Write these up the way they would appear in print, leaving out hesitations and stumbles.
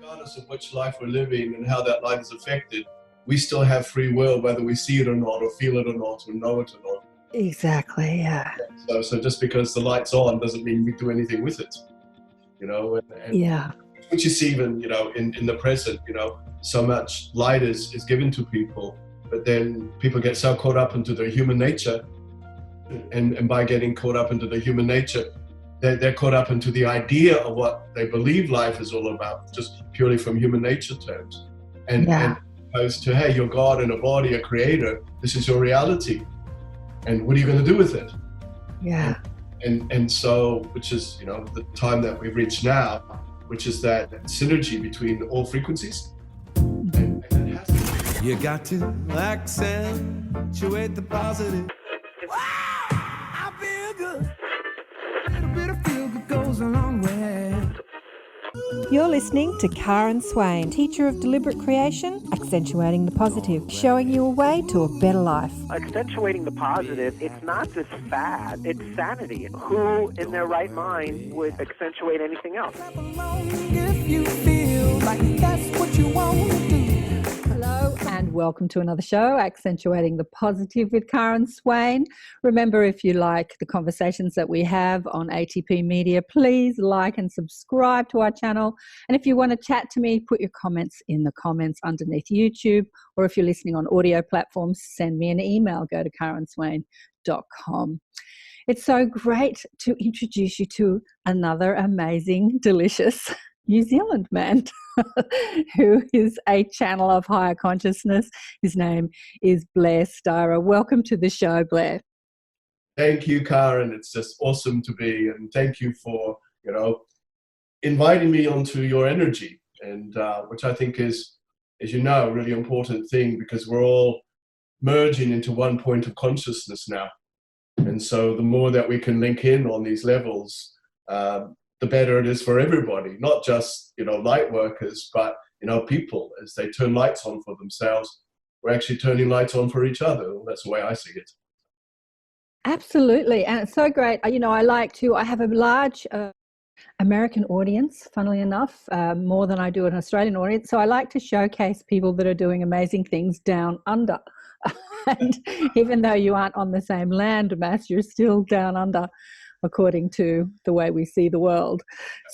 regardless of which life we're living and how that life is affected, we still have free will, whether we see it or not, or feel it or not, or know it or not. Exactly, yeah. So just because the light's on doesn't mean we do anything with it, and yeah. which is even, in the present, so much light is given to people, but then people get so caught up into their human nature, and by getting caught up into the human nature, they're caught up into the idea of what they believe life is all about, just purely from human nature terms. And opposed to, hey, you're God in a body, a creator, this is your reality. And what are you going to do with it? Yeah. And so, which is, the time that we've reached now, which is that synergy between all frequencies. And that has to be. You got to accentuate the positive. Wow, I feel good. A little bit of feel good goes a long way. You're listening to Karen Swain, teacher of deliberate creation, accentuating the positive, showing you a way to a better life. Accentuating the positive, it's not just fad, it's sanity. Who in their right mind would accentuate anything else? If you feel like that's what you want to do. Hello and welcome to another show, Accentuating the Positive with Karen Swain. Remember, if you like the conversations that we have on ATP Media, please like and subscribe to our channel. And if you want to chat to me, put your comments in the comments underneath YouTube, or if you're listening on audio platforms, send me an email. Go to karenswain.com. It's so great to introduce you to another amazing, delicious New Zealand man who is a channel of higher consciousness. His name is Blair Styra. Welcome to the show, Blair. Thank you, Karen. It's just awesome to be, and thank you for, inviting me onto your energy, and which I think is, as you know, a really important thing, because we're all merging into one point of consciousness now. And so the more that we can link in on these levels, the better it is for everybody, not just, light workers, but, people, as they turn lights on for themselves, we're actually turning lights on for each other. That's the way I see it. Absolutely. And it's so great. I have a large American audience, funnily enough, more than I do an Australian audience. So I like to showcase people that are doing amazing things down under. And even though you aren't on the same land mass, you're still down under, according to the way we see the world.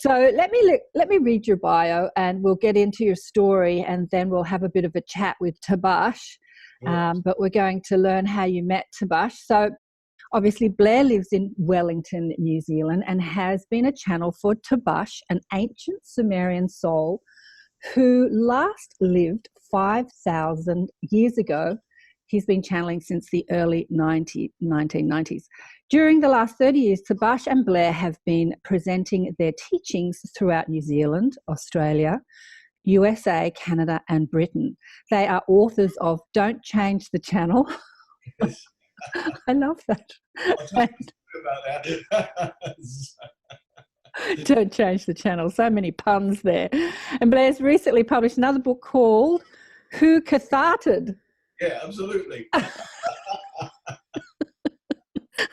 So let me read your bio, and we'll get into your story, and then we'll have a bit of a chat with Tabaash. But we're going to learn how you met Tabaash. So obviously Blair lives in Wellington, New Zealand, and has been a channel for Tabaash, an ancient Sumerian soul who last lived 5,000 years ago. He's been channeling since the early 1990s. During the last 30 years, Tabaash and Blair have been presenting their teachings throughout New Zealand, Australia, USA, Canada, and Britain. They are authors of Don't Change the Channel. Yes. I love that. About that. Don't Change the Channel. So many puns there. And Blair's recently published another book called Who Catharted? Yeah, absolutely.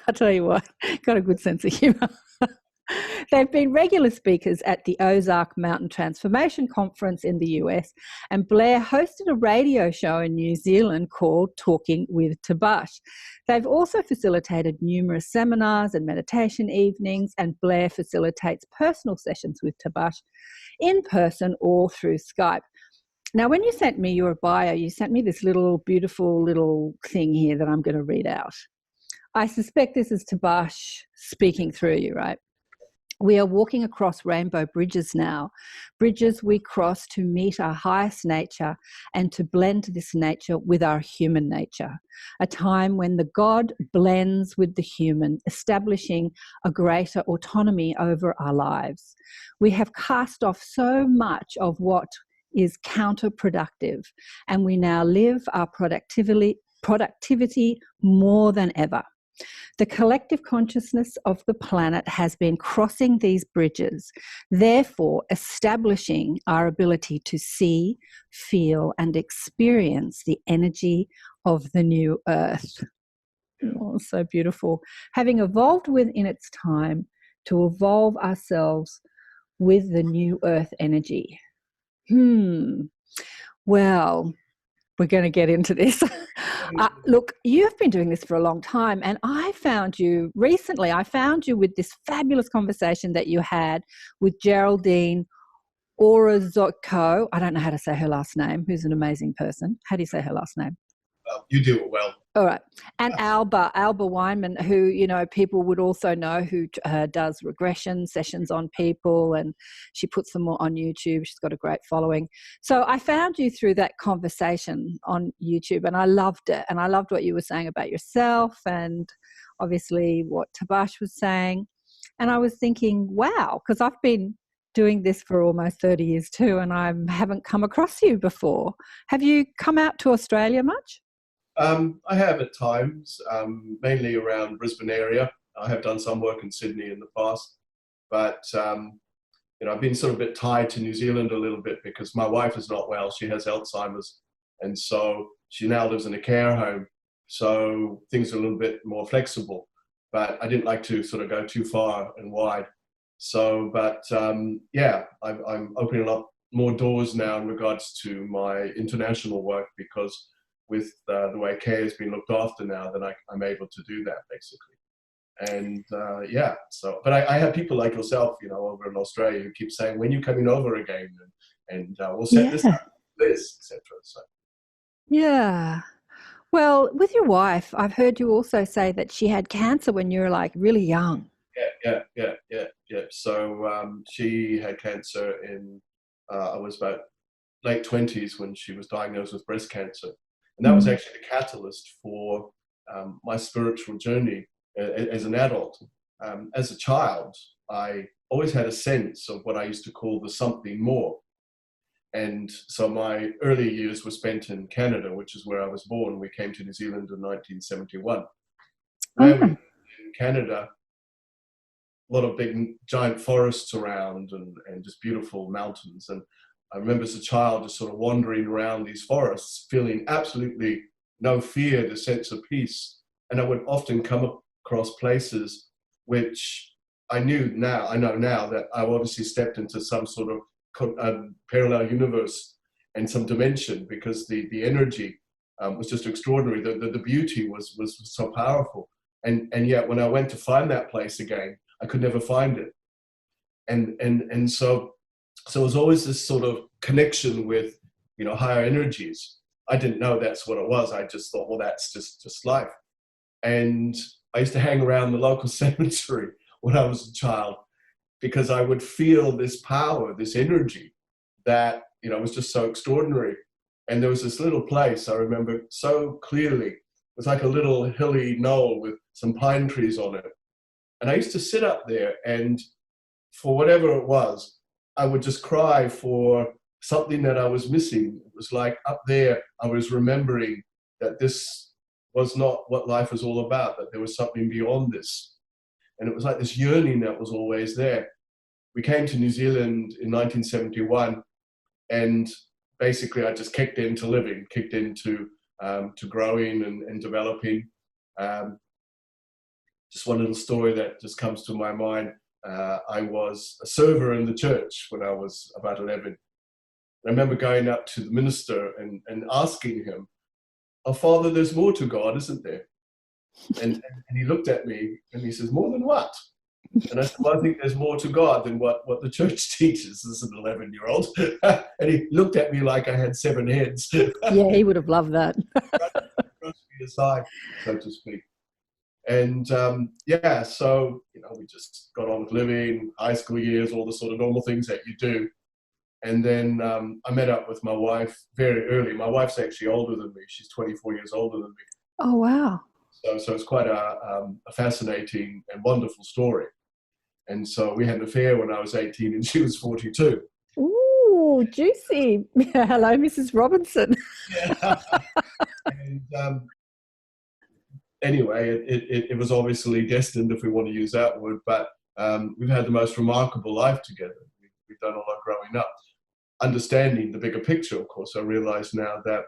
I'll tell you what, got a good sense of humour. They've been regular speakers at the Ozark Mountain Transformation Conference in the US, and Blair hosted a radio show in New Zealand called Talking with Tabaash. They've also facilitated numerous seminars and meditation evenings, and Blair facilitates personal sessions with Tabaash in person or through Skype. Now, when you sent me your bio, you sent me this beautiful little thing here that I'm going to read out. I suspect this is Tabaash speaking through you, right? We are walking across rainbow bridges now, bridges we cross to meet our highest nature and to blend this nature with our human nature, a time when the God blends with the human, establishing a greater autonomy over our lives. We have cast off so much of what is counterproductive, and we now live our productivity more than ever. The collective consciousness of the planet has been crossing these bridges, therefore establishing our ability to see, feel, and experience the energy of the new earth. Oh, so beautiful. Having evolved within its time to evolve ourselves with the new earth energy. Well, we're going to get into this. Look, you've been doing this for a long time, and I found you with this fabulous conversation that you had with Geraldine Orozco. I don't know how to say her last name, who's an amazing person. How do you say her last name? You do it well. All right. And Alba Weinman, who, you know, people would also know, who does regression sessions on people, and she puts them on YouTube. She's got a great following. So I found you through that conversation on YouTube, and I loved it. And I loved what you were saying about yourself, and obviously what Tabaash was saying. And I was thinking, wow, because I've been doing this for almost 30 years too, and I haven't come across you before. Have you come out to Australia much? I have at times, mainly around Brisbane area. I have done some work in Sydney in the past, but you know, I've been sort of a bit tied to New Zealand a little bit because my wife is not well. She has Alzheimer's, and so she now lives in a care home. So things are a little bit more flexible, but I didn't like to sort of go too far and wide. So, but yeah, I'm opening up more doors now in regards to my international work, because with the way care has been looked after now, then I'm able to do that basically. And yeah, so, but I have people like yourself, you know, over in Australia who keep saying, when you coming over again? And we'll set this up, this, etc. So. Yeah. Well, with your wife, I've heard you also say that she had cancer when you were like really young. Yeah. So she had cancer in, I was about late 20s when she was diagnosed with breast cancer. And that was actually the catalyst for my spiritual journey as an adult. As a child, I always had a sense of what I used to call the something more. And so my early years were spent in Canada, which is where I was born. We came to New Zealand in 1971. Where we in Canada, a lot of big giant forests around and just beautiful mountains. And I remember as a child just sort of wandering around these forests, feeling absolutely no fear, the sense of peace. And I would often come across places which I know now that I obviously stepped into some sort of parallel universe and some dimension, because the energy was just extraordinary. The beauty was so powerful. And yet when I went to find that place again, I could never find it. And so it was always this sort of connection with, you know, higher energies. I didn't know that's what it was. I just thought, well, that's just life. And I used to hang around the local cemetery when I was a child, because I would feel this power, this energy that, you know, was just so extraordinary. And there was this little place I remember so clearly. It was like a little hilly knoll with some pine trees on it. And I used to sit up there, and for whatever it was, I would just cry for something that I was missing. It was like up there, I was remembering that this was not what life was all about, that there was something beyond this. And it was like this yearning that was always there. We came to New Zealand in 1971, and basically I just kicked into living, kicked into to growing and developing. Just one little story that just comes to my mind. I was a server in the church when I was about 11. I remember going up to the minister and asking him, "Oh, Father, there's more to God, isn't there?" And he looked at me and he says, "More than what?" And I said, "Well, I think there's more to God than what the church teaches as an 11-year-old. And he looked at me like I had 7 heads. Yeah, he would have loved that. Brushed me aside, so to speak. And yeah, so, you know, we just got on with living, high school years, all the sort of normal things that you do. And then I met up with my wife very early. My wife's actually older than me. She's 24 years older than me. Oh, wow. So it's quite a fascinating and wonderful story. And so we had an affair when I was 18 and she was 42. Ooh, juicy. Hello, Mrs. Robinson. Yeah. And anyway, it was obviously destined, if we want to use that word, but we've had the most remarkable life together. We've done a lot growing up. Understanding the bigger picture, of course, I realize now that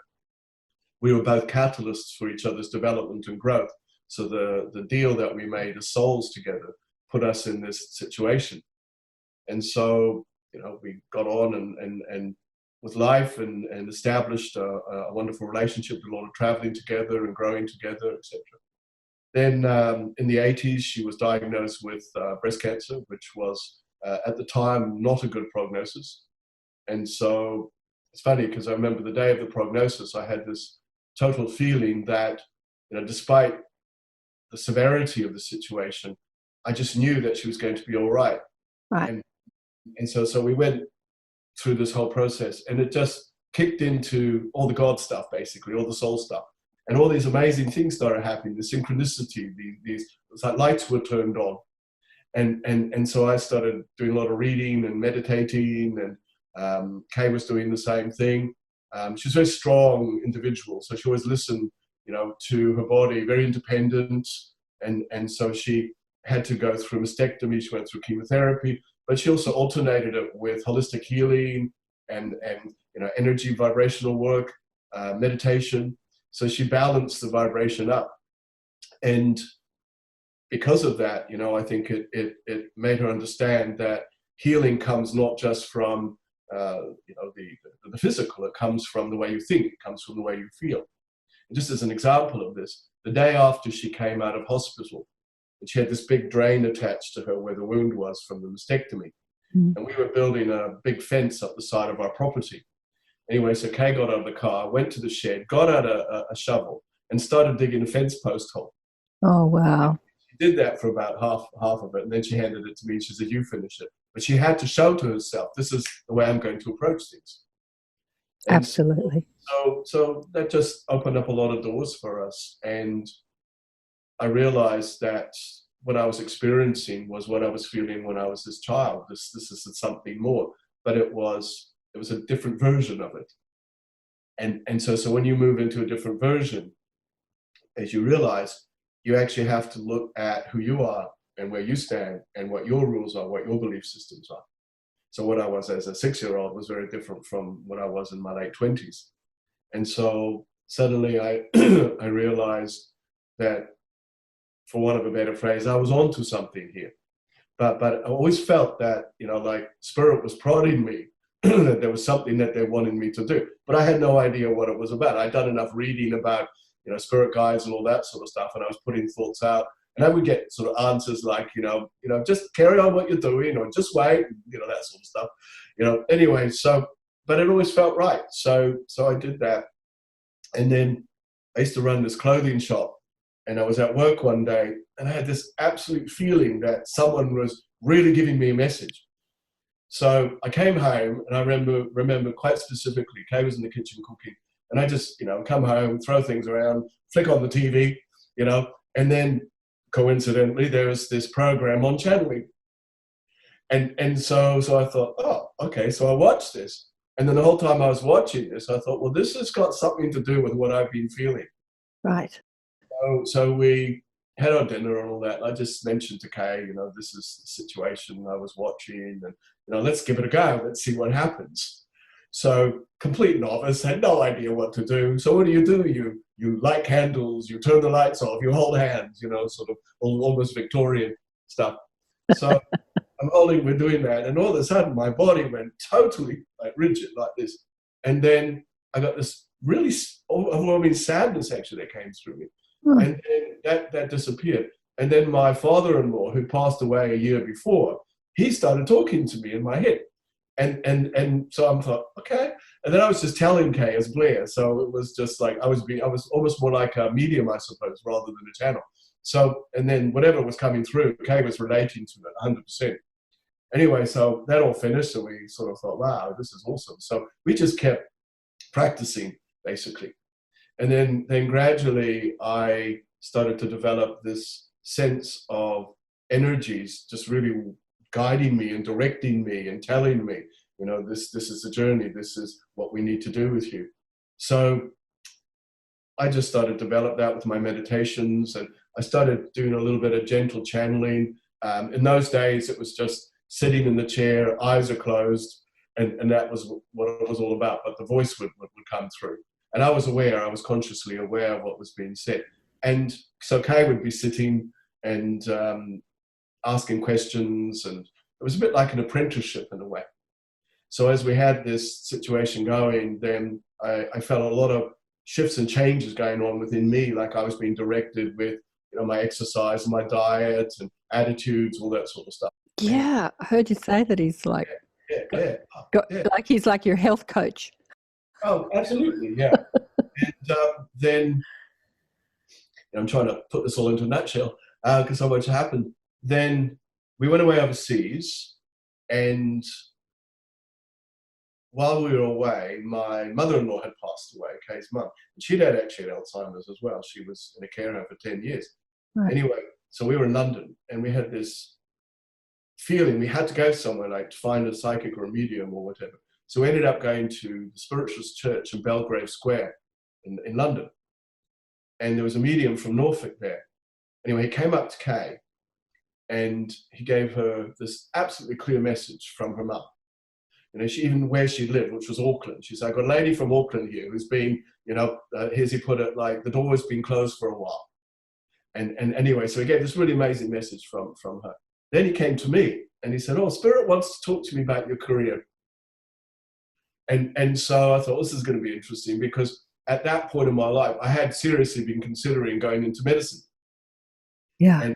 we were both catalysts for each other's development and growth. So the deal that we made as souls together put us in this situation. And so, you know, we got on and with life and established a wonderful relationship, did a lot of traveling together and growing together, etc. Then in the 80s, she was diagnosed with breast cancer, which was at the time not a good prognosis. And so it's funny because I remember the day of the prognosis, I had this total feeling that, despite the severity of the situation, I just knew that she was going to be all right. Right. And so we went through this whole process, and it just kicked into all the God stuff, basically, all the soul stuff. And all these amazing things started happening, the synchronicity, it's like lights were turned on. And so I started doing a lot of reading and meditating, and Kay was doing the same thing. She's a very strong individual, so she always listened, to her body, very independent. And so she had to go through mastectomy, she went through chemotherapy, but she also alternated it with holistic healing and energy vibrational work, meditation. So she balanced the vibration up. And because of that, I think it made her understand that healing comes not just from the physical, it comes from the way you think, it comes from the way you feel. And just as an example of this, the day after she came out of hospital, and she had this big drain attached to her where the wound was from the mastectomy. And we were building a big fence up the side of our property. Anyway, so Kay got out of the car, went to the shed, got out a shovel, and started digging a fence post hole. Oh, wow. She did that for about half of it, and then she handed it to me. She said, "You finish it." But she had to show to herself, this is the way I'm going to approach things. And Absolutely. So that just opened up a lot of doors for us. And I realized that what I was experiencing was what I was feeling when I was this child. This is something more, but it was a different version of it. And so when you move into a different version, as you realize, you actually have to look at who you are and where you stand and what your rules are, what your belief systems are. So what I was as a 6-year-old was very different from what I was in my late 20s. And so suddenly I I realized that, for want of a better phrase, I was onto something here. But I always felt that, like spirit was prodding me, that there was something that they wanted me to do. But I had no idea what it was about. I'd done enough reading about, spirit guides and all that sort of stuff, and I was putting thoughts out. And I would get sort of answers like, just carry on what you're doing, or just wait, that sort of stuff. Anyway, but it always felt right. So I did that. And then I used to run this clothing shop. And I was at work one day, and I had this absolute feeling that someone was really giving me a message. So I came home, and I remember quite specifically, Kay was in the kitchen cooking, and I just, come home, throw things around, flick on the TV, and then coincidentally there was this program on channeling. And so I thought, oh, okay, so I watched this. And then the whole time I was watching this, I thought, well, this has got something to do with what I've been feeling. Right. So we had our dinner and all that. I just mentioned to Kay, this is the situation I was watching, and let's give it a go. Let's see what happens. So complete novice, had no idea what to do. So what do? You light candles, you turn the lights off, you hold hands, sort of almost Victorian stuff. So we're doing that, and all of a sudden my body went totally like rigid like this, and then I got this really overwhelming sadness actually that came through me. And then that disappeared. And then my father-in-law, who passed away a year before, he started talking to me in my head. And so I thought, okay. And then I was just telling Kay as Blair. So it was just like I was almost more like a medium, I suppose, rather than a channel. So, and then whatever was coming through, Kay was relating to it 100%. Anyway, so that all finished, and we sort of thought, wow, this is awesome. So we just kept practicing, basically. And then gradually I started to develop this sense of energies just really guiding me and directing me and telling me, this is the journey, this is what we need to do with you. So I just started to develop that with my meditations, and I started doing a little bit of gentle channeling. In those days, it was just sitting in the chair, eyes are closed, and that was what it was all about. But the voice would come through. And I was consciously aware of what was being said. And so Kay would be sitting and asking questions, and it was a bit like an apprenticeship in a way. So as we had this situation going, then I felt a lot of shifts and changes going on within me, like I was being directed with, you know, my exercise, my diet, and attitudes, all that sort of stuff. Yeah, I heard you say that he's like, Yeah. like he's like your health coach. Oh, absolutely, yeah. And then, I'm trying to put this all into a nutshell because so much happened. Then we went away overseas, and while we were away, my mother-in-law had passed away, Kay's mum. And she'd had actually Alzheimer's as well. She was in a care home for 10 years. Right. Anyway, so we were in London, and we had this feeling we had to go somewhere, like to find a psychic or a medium or whatever. So we ended up going to the Spiritualist Church in Belgrave Square in London. And there was a medium from Norfolk there. Anyway, he came up to Kay, and he gave her this absolutely clear message from her mum. You know, she, even where she lived, which was Auckland, she said, I've got a lady from Auckland here who's been, you know, here's he put it, like the door has been closed for a while. And anyway, so he gave this really amazing message from her. Then he came to me and he said, oh, Spirit wants to talk to me about your career. And so I thought, this is going to be interesting, because at that point in my life, I had seriously been considering going into medicine. Yeah.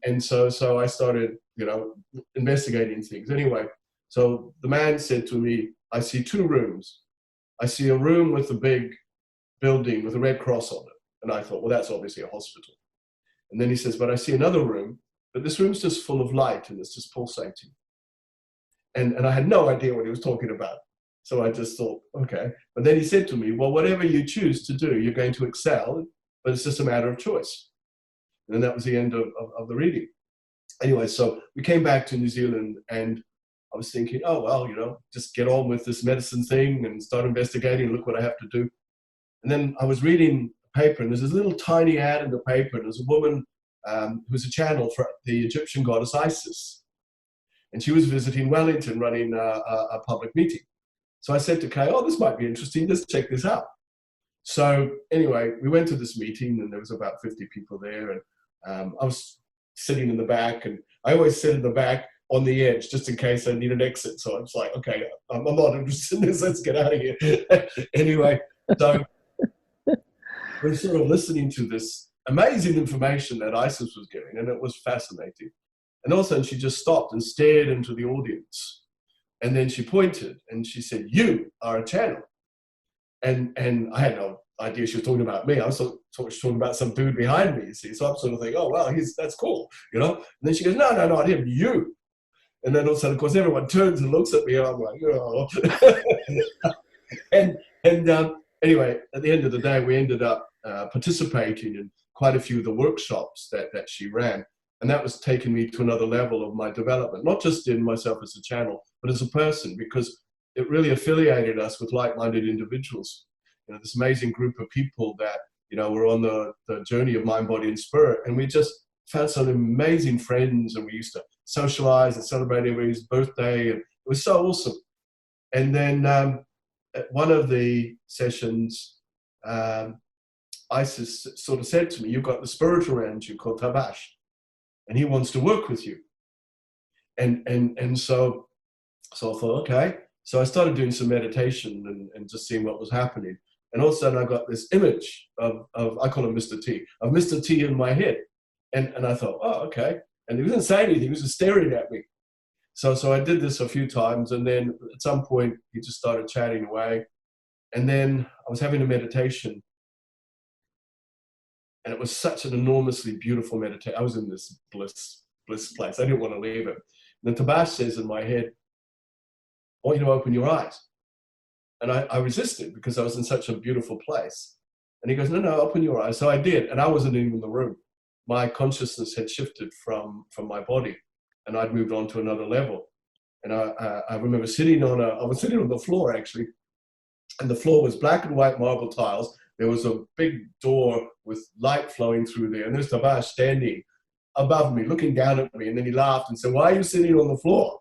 And so I started, you know, investigating things. Anyway, so the man said to me, I see two rooms. I see a room with a big building with a red cross on it. And I thought, well, that's obviously a hospital. And then he says, but I see another room, but this room's just full of light and it's just pulsating. And I had no idea what he was talking about. So I just thought, okay. But then he said to me, well, whatever you choose to do, you're going to excel, but it's just a matter of choice. And then that was the end of the reading. Anyway, so we came back to New Zealand, and I was thinking, oh, well, you know, just get on with this medicine thing and start investigating, look what I have to do. And then I was reading a paper, and there's this little tiny ad in the paper, and there's a woman who was a channel for the Egyptian goddess Isis. And she was visiting Wellington, running a public meeting. So I said to Kay, oh, this might be interesting, let's check this out. So anyway, we went to this meeting, and there was about 50 people there, and I was sitting in the back, and I always sit in the back on the edge just in case I need an exit. So I was like, okay, I'm not interested in this, let's get out of here. Anyway, so we're sort of listening to this amazing information that Isis was giving, and it was fascinating. And all of a sudden she just stopped and stared into the audience. And then she pointed and she said, you are a channel. And I had no idea she was talking about me. I was talking about some dude behind me, you see. So I'm sort of thinking, oh, well, that's cool, you know. And then she goes, no, not him, you. And then all of a sudden, of course, everyone turns and looks at me, and I'm like, oh. and anyway, at the end of the day, we ended up participating in quite a few of the workshops that she ran. And that was taking me to another level of my development, not just in myself as a channel, but as a person, because it really affiliated us with like-minded individuals. You know, this amazing group of people that, you know, were on the journey of mind, body, and spirit. And we just found some amazing friends, and we used to socialize and celebrate everybody's birthday. And it was so awesome. And then at one of the sessions, Isis sort of said to me, you've got the spirit around you called Tabaash, and he wants to work with you. And so I thought, okay. So I started doing some meditation and just seeing what was happening. And all of a sudden I got this image of I call him Mr. T, of Mr. T in my head. And I thought, oh, okay. And he wasn't saying anything, he was just staring at me. So I did this a few times, and then at some point he just started chatting away. And then I was having a meditation, and it was such an enormously beautiful meditation. I was in this bliss place. I didn't want to leave it. And then Tabaash says in my head, I want you to open your eyes. And I resisted because I was in such a beautiful place. And he goes, no, open your eyes. So I did, and I wasn't even in the room. My consciousness had shifted from my body, and I'd moved on to another level. And I remember I was sitting on the floor actually, and the floor was black and white marble tiles. There was a big door with light flowing through there, and there's Tabaash standing above me, looking down at me, and then he laughed and said, why are you sitting on the floor?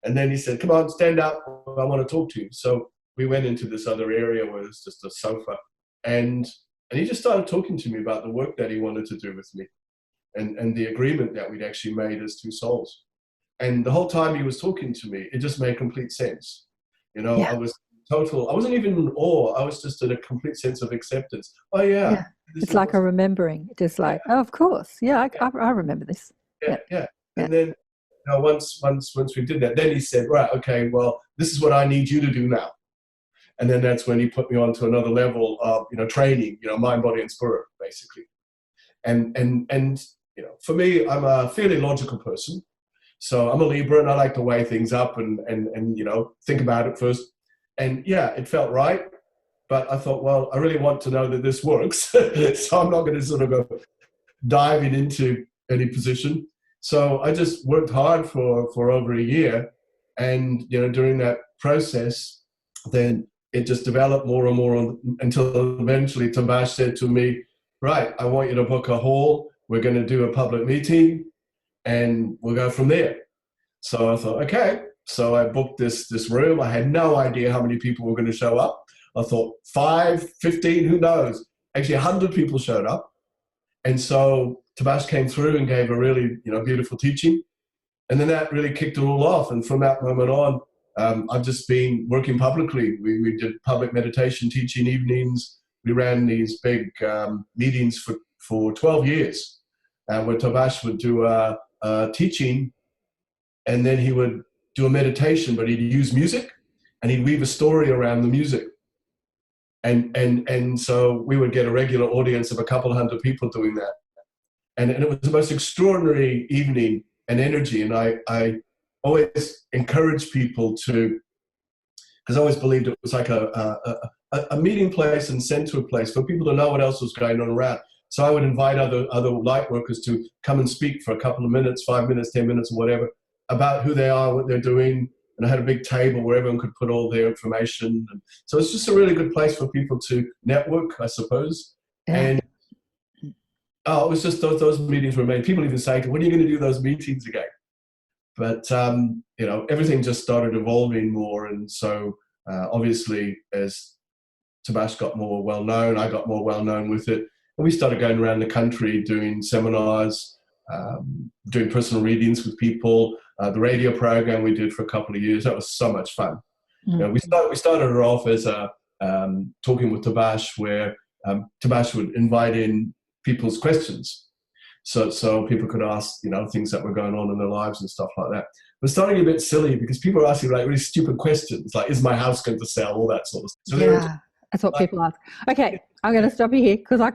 And then he said, come on, stand up, I want to talk to you. So we went into this other area where there's just a sofa, and he just started talking to me about the work that he wanted to do with me, and the agreement that we'd actually made as two souls. And the whole time he was talking to me, it just made complete sense. Yeah. I was total, I wasn't even in awe. I was just in a complete sense of acceptance. Oh yeah. It's like a remembering, just like, oh, of course. Yeah, I remember this. Yeah. And then once we did that, then he said, right, okay, well, this is what I need you to do now. And then that's when he put me on to another level of, training, mind, body, and spirit, basically. And for me, I'm a fairly logical person. So I'm a Libra, and I like to weigh things up and think about it first. And yeah, it felt right. But I thought, well, I really want to know that this works. So I'm not going to sort of go diving into any position. So I just worked hard for over a year. And, during that process, then it just developed more and more until eventually Tabaash said to me, right, I want you to book a hall. We're going to do a public meeting and we'll go from there. So I thought, okay. So I booked this room. I had no idea how many people were going to show up. I thought 5, 15, who knows? Actually, 100 people showed up. And so Tabaash came through and gave a really, beautiful teaching. And then that really kicked it all off. And from that moment on, I've just been working publicly. We did public meditation teaching evenings. We ran these big meetings for 12 years where Tabaash would do a teaching, and then he would do a meditation, but he'd use music and he'd weave a story around the music. And so we would get a regular audience of a couple of hundred people doing that. And it was the most extraordinary evening and energy. And I always encourage people to, because I always believed it was like a meeting place and center place for people to know what else was going on around. So I would invite other light workers to come and speak for a couple of minutes, 5 minutes, 10 minutes, or whatever, about who they are, what they're doing. And I had a big table where everyone could put all their information. And so it's just a really good place for people to network, I suppose. Yeah. And it was just those meetings were made. People even say, when are you going to do those meetings again? But, everything just started evolving more. And so obviously as Tabaash got more well-known, I got more well-known with it. And we started going around the country doing seminars, doing personal readings with people. The radio program we did for a couple of years, that was so much fun. Mm-hmm. We started it off as talking with Tabaash, where Tabaash would invite in people's questions. So people could ask, things that were going on in their lives and stuff like that. But starting a bit silly because people are asking like really stupid questions, like, is my house going to sell? All that sort of stuff. So that's what people ask. Okay, I'm going to stop you here because I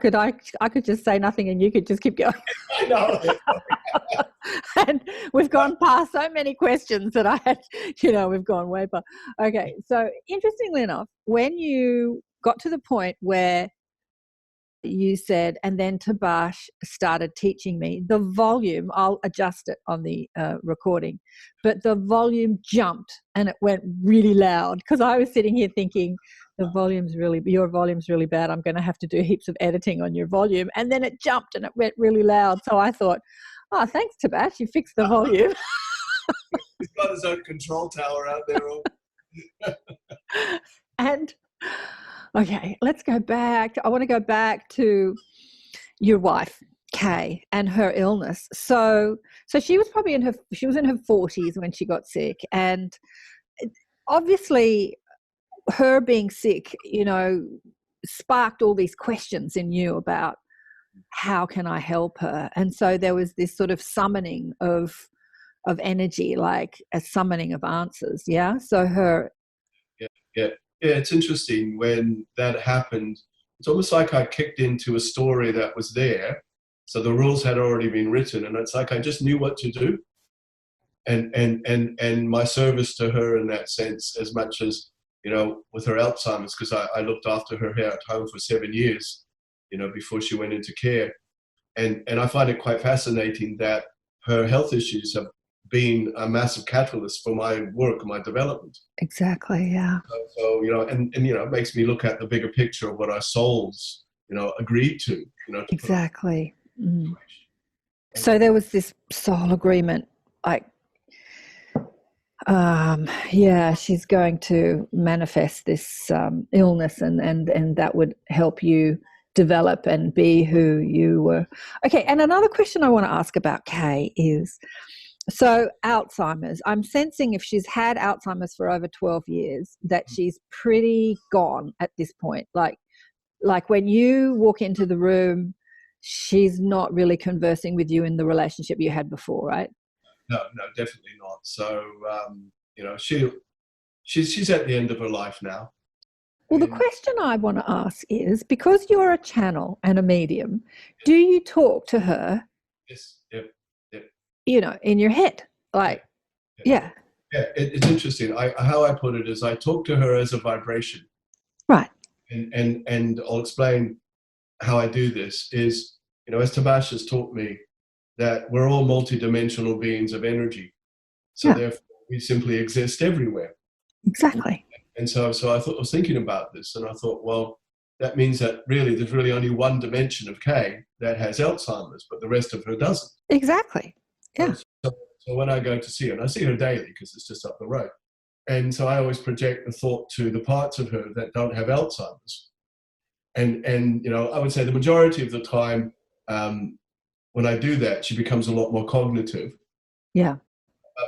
could just say nothing and you could just keep going. I know. And we've gone past so many questions that I had, we've gone way past. Okay, so interestingly enough, when you got to the point where you said, and then Tabaash started teaching me, the volume, I'll adjust it on the recording, but the volume jumped and it went really loud because I was sitting here thinking, your volume's really bad. I'm going to have to do heaps of editing on your volume. And then it jumped and it went really loud. So I thought, oh, thanks, Tabaash, you fixed the volume. He's got his own control tower out there. And, okay, let's go back. I want to go back to your wife, Kay, and her illness. So she was probably in her 40s when she got sick. And obviously her being sick, sparked all these questions in you about how can I help her? And so there was this sort of summoning of energy, like a summoning of answers. Yeah. So her. Yeah. It's interesting when that happened. It's almost like I kicked into a story that was there. So the rules had already been written, and it's like I just knew what to do. And my service to her in that sense, as much as, with her Alzheimer's, because I looked after her here at home for 7 years, before she went into care. And I find it quite fascinating that her health issues have been a massive catalyst for my work and my development. Exactly, yeah. So and it makes me look at the bigger picture of what our souls, agreed to. Exactly. Mm. So there was this soul agreement, like, she's going to manifest this illness and that would help you develop and be who you were. Okay, and another question I want to ask about Kay is, So Alzheimer's, I'm sensing if she's had Alzheimer's for over 12 years, that she's pretty gone at this point. Like when you walk into the room, she's not really conversing with you in the relationship you had before, right? No, definitely not. So, she's at the end of her life now. Well, the question I want to ask is, because you're a channel and a medium, do you talk to her? Yes, yep. In your head? Like, yeah. Yeah, it's interesting. How I put it is I talk to her as a vibration. Right. And I'll explain how I do this is, as Tabaash has taught me, that we're all multidimensional beings of energy. So therefore we simply exist everywhere. Exactly. And so I was thinking about this, and I thought, well, that means that really there's really only one dimension of Kay that has Alzheimer's, but the rest of her doesn't. Exactly. Yeah. So when I go to see her, and I see her daily because it's just up the road, and so I always project the thought to the parts of her that don't have Alzheimer's. And I would say the majority of the time, when I do that, she becomes a lot more cognitive. Yeah.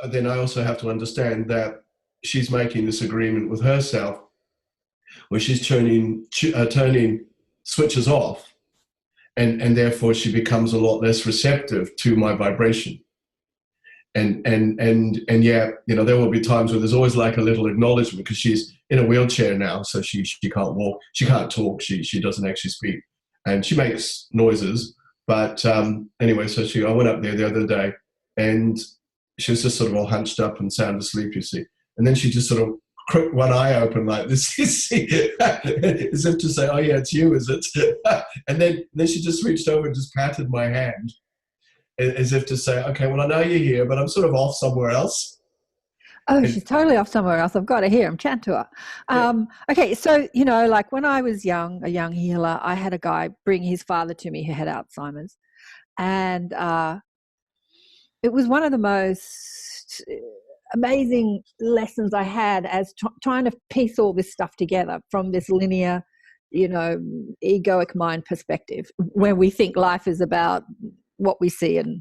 But then I also have to understand that she's making this agreement with herself where she's turning switches off, and therefore she becomes a lot less receptive to my vibration. And there will be times where there's always like a little acknowledgement, because she's in a wheelchair now, so she can't walk, she can't talk, she doesn't actually speak, and she makes noises. But anyway, so I went up there the other day, and she was just sort of all hunched up and sound asleep, you see. And then she just sort of crooked one eye open like this, you see, as if to say, "Oh yeah, it's you, is it?" And then she just reached over and just patted my hand, as if to say, "Okay, well, I know you're here, but I'm sort of off somewhere else." Oh, she's totally off somewhere else. I've got to hear him chat to her. Okay, so, like when I was a young healer, I had a guy bring his father to me who had Alzheimer's. And it was one of the most amazing lessons I had as trying to piece all this stuff together from this linear, egoic mind perspective, when we think life is about what we see and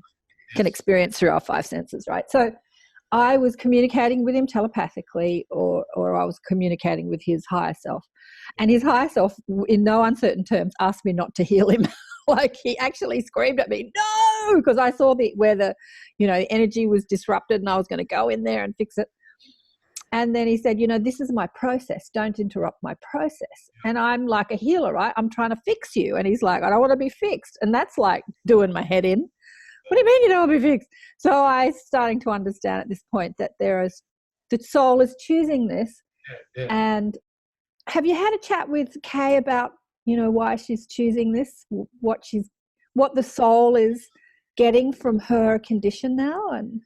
can experience through our five senses, right? So I was communicating with him telepathically, or I was communicating with his higher self. And his higher self, in no uncertain terms, asked me not to heal him. Like, he actually screamed at me, "No!" because I saw where the energy was disrupted, and I was going to go in there and fix it. And then he said, "This is my process. Don't interrupt my process." And I'm like a healer, right? I'm trying to fix you. And he's like, "I don't want to be fixed." And that's like doing my head in. What do you mean you don't want to be fixed? So I'm starting to understand at this point that the soul is choosing this. Yeah. And have you had a chat with Kay about, why she's choosing this, what the soul is getting from her condition now? And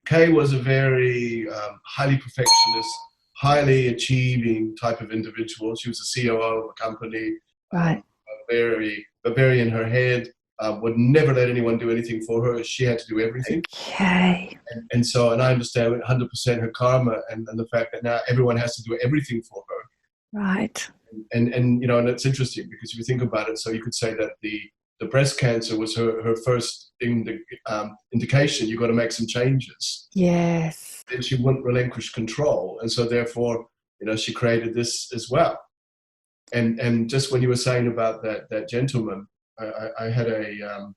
Kay was a very highly perfectionist, highly achieving type of individual. She was a COO of a company, right? Very in her head. Would never let anyone do anything for her. She had to do everything. Okay. And I understand 100% her karma and the fact that now everyone has to do everything for her. Right. And it's interesting because if you think about it, so you could say that the breast cancer was her first indication. You've got to make some changes. Yes. And she wouldn't relinquish control. And so therefore, she created this as well. And just when you were saying about that gentleman, I had a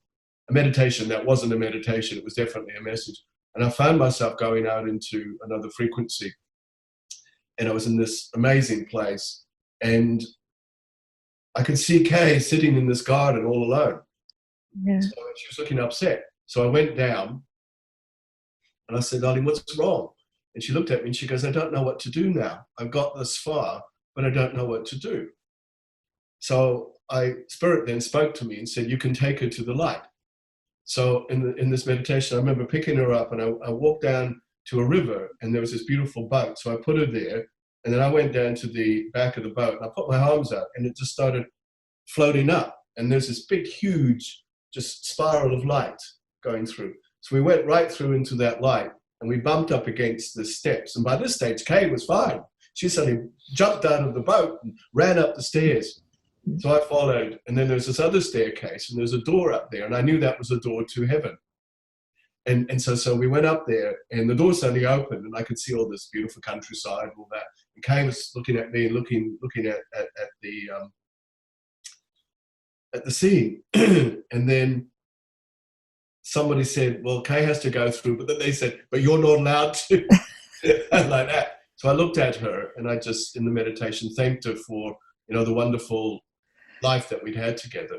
meditation that wasn't a meditation. It was definitely a message. And I found myself going out into another frequency. And I was in this amazing place. And I could see Kay sitting in this garden all alone. Yeah. So she was looking upset. So I went down and I said, "Darling, what's wrong?" And she looked at me and she goes, "I don't know what to do now. I've got this far, but I don't know what to do." So Spirit then spoke to me and said, "You can take her to the light." So in this meditation, I remember picking her up and I walked down to a river and there was this beautiful boat. So I put her there and then I went down to the back of the boat and I put my arms out and it just started floating up. And there's this big, huge, just spiral of light going through. So we went right through into that light and we bumped up against the steps. And by this stage, Kay was fine. She suddenly jumped out of the boat and ran up the stairs. So I followed, and then there's this other staircase, and there's a door up there, and I knew that was a door to heaven. And so we went up there, and the door suddenly opened, and I could see all this beautiful countryside and all that. And Kay was looking at me and looking at the scene. And then somebody said, well, Kay has to go through, but then they said, but you're not allowed to. Like that. So I looked at her, and I just, in the meditation, thanked her for, the wonderful life that we'd had together.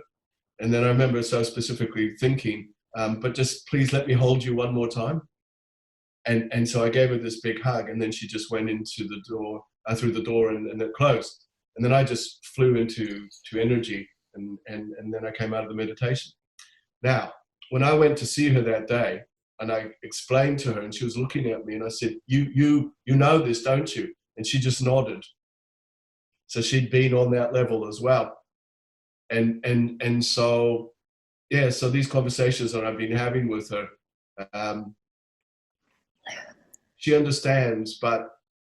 And then I remember so specifically thinking, but just please let me hold you one more time. And so I gave her this big hug, and then she just went into the door, through the door, and it closed. And then I just flew into energy, and then I came out of the meditation. Now, when I went to see her that day, and I explained to her, and she was looking at me, and I said, you know this, don't you? And she just nodded. So she'd been on that level as well. And so, yeah, so these conversations that I've been having with her, she understands, but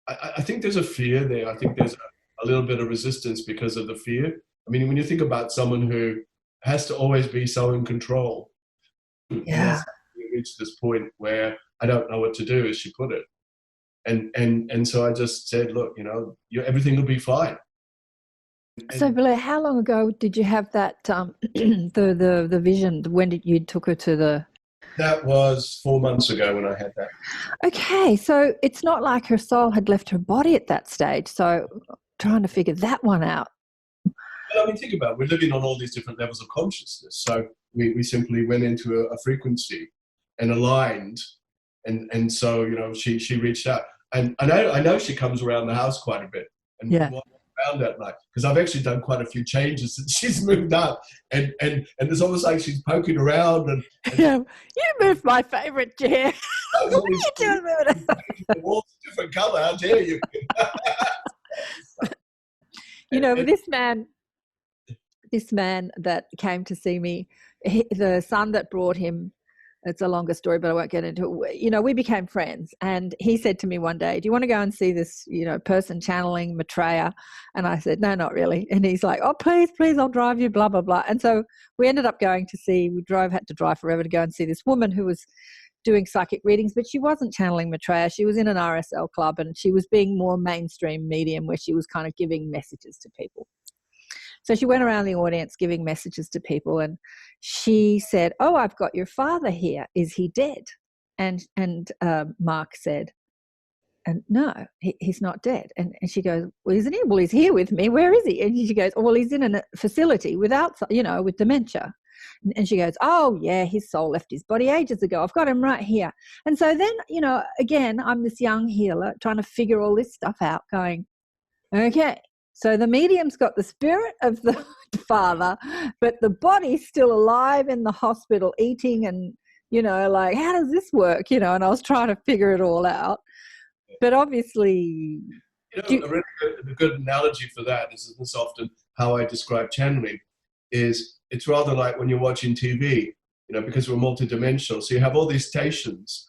I think there's a fear there. I think there's a little bit of resistance because of the fear. I mean, when you think about someone who has to always be so in control, yeah, you reach this point where I don't know what to do, as she put it. And so I just said, look, everything will be fine. So, Blair, how long ago did you have that, the vision? When did you took her to the... That was 4 months ago when I had that. Okay, so it's not like her soul had left her body at that stage. So trying to figure that one out. Well, I mean, think about it. We're living on all these different levels of consciousness. So we simply went into a frequency and aligned. And so, she reached out. And I know she comes around the house quite a bit. And yeah. Around that night, because I've actually done quite a few changes since she's moved up, and it's almost like she's poking around. And yeah, you moved my favourite chair. What are you doing moving it? The wall's a different colour. How dare you? This man that came to see me, the son that brought him. It's a longer story, but I won't get into it. We became friends, and he said to me one day, do you want to go and see this, person channeling Maitreya? And I said, no, not really. And he's like, oh, please, I'll drive you, blah, blah, blah. And so we ended up had to drive forever to go and see this woman who was doing psychic readings, but she wasn't channeling Maitreya. She was in an RSL club, and she was being more mainstream medium, where she was kind of giving messages to people. So she went around the audience giving messages to people, and she said, oh, I've got your father here. Is he dead? And Mark said, and no, he's not dead. And she goes, well, isn't he? Well, he's here with me. Where is he? And she goes, oh, well, he's in a facility with dementia. And she goes, oh, yeah, his soul left his body ages ago. I've got him right here. And so then, again, I'm this young healer trying to figure all this stuff out, going, okay. So the medium's got the spirit of the father, but the body's still alive in the hospital eating, and, how does this work? And I was trying to figure it all out. But obviously... a good analogy for that is often how I describe channeling is it's rather like when you're watching TV, because we're multidimensional. So you have all these stations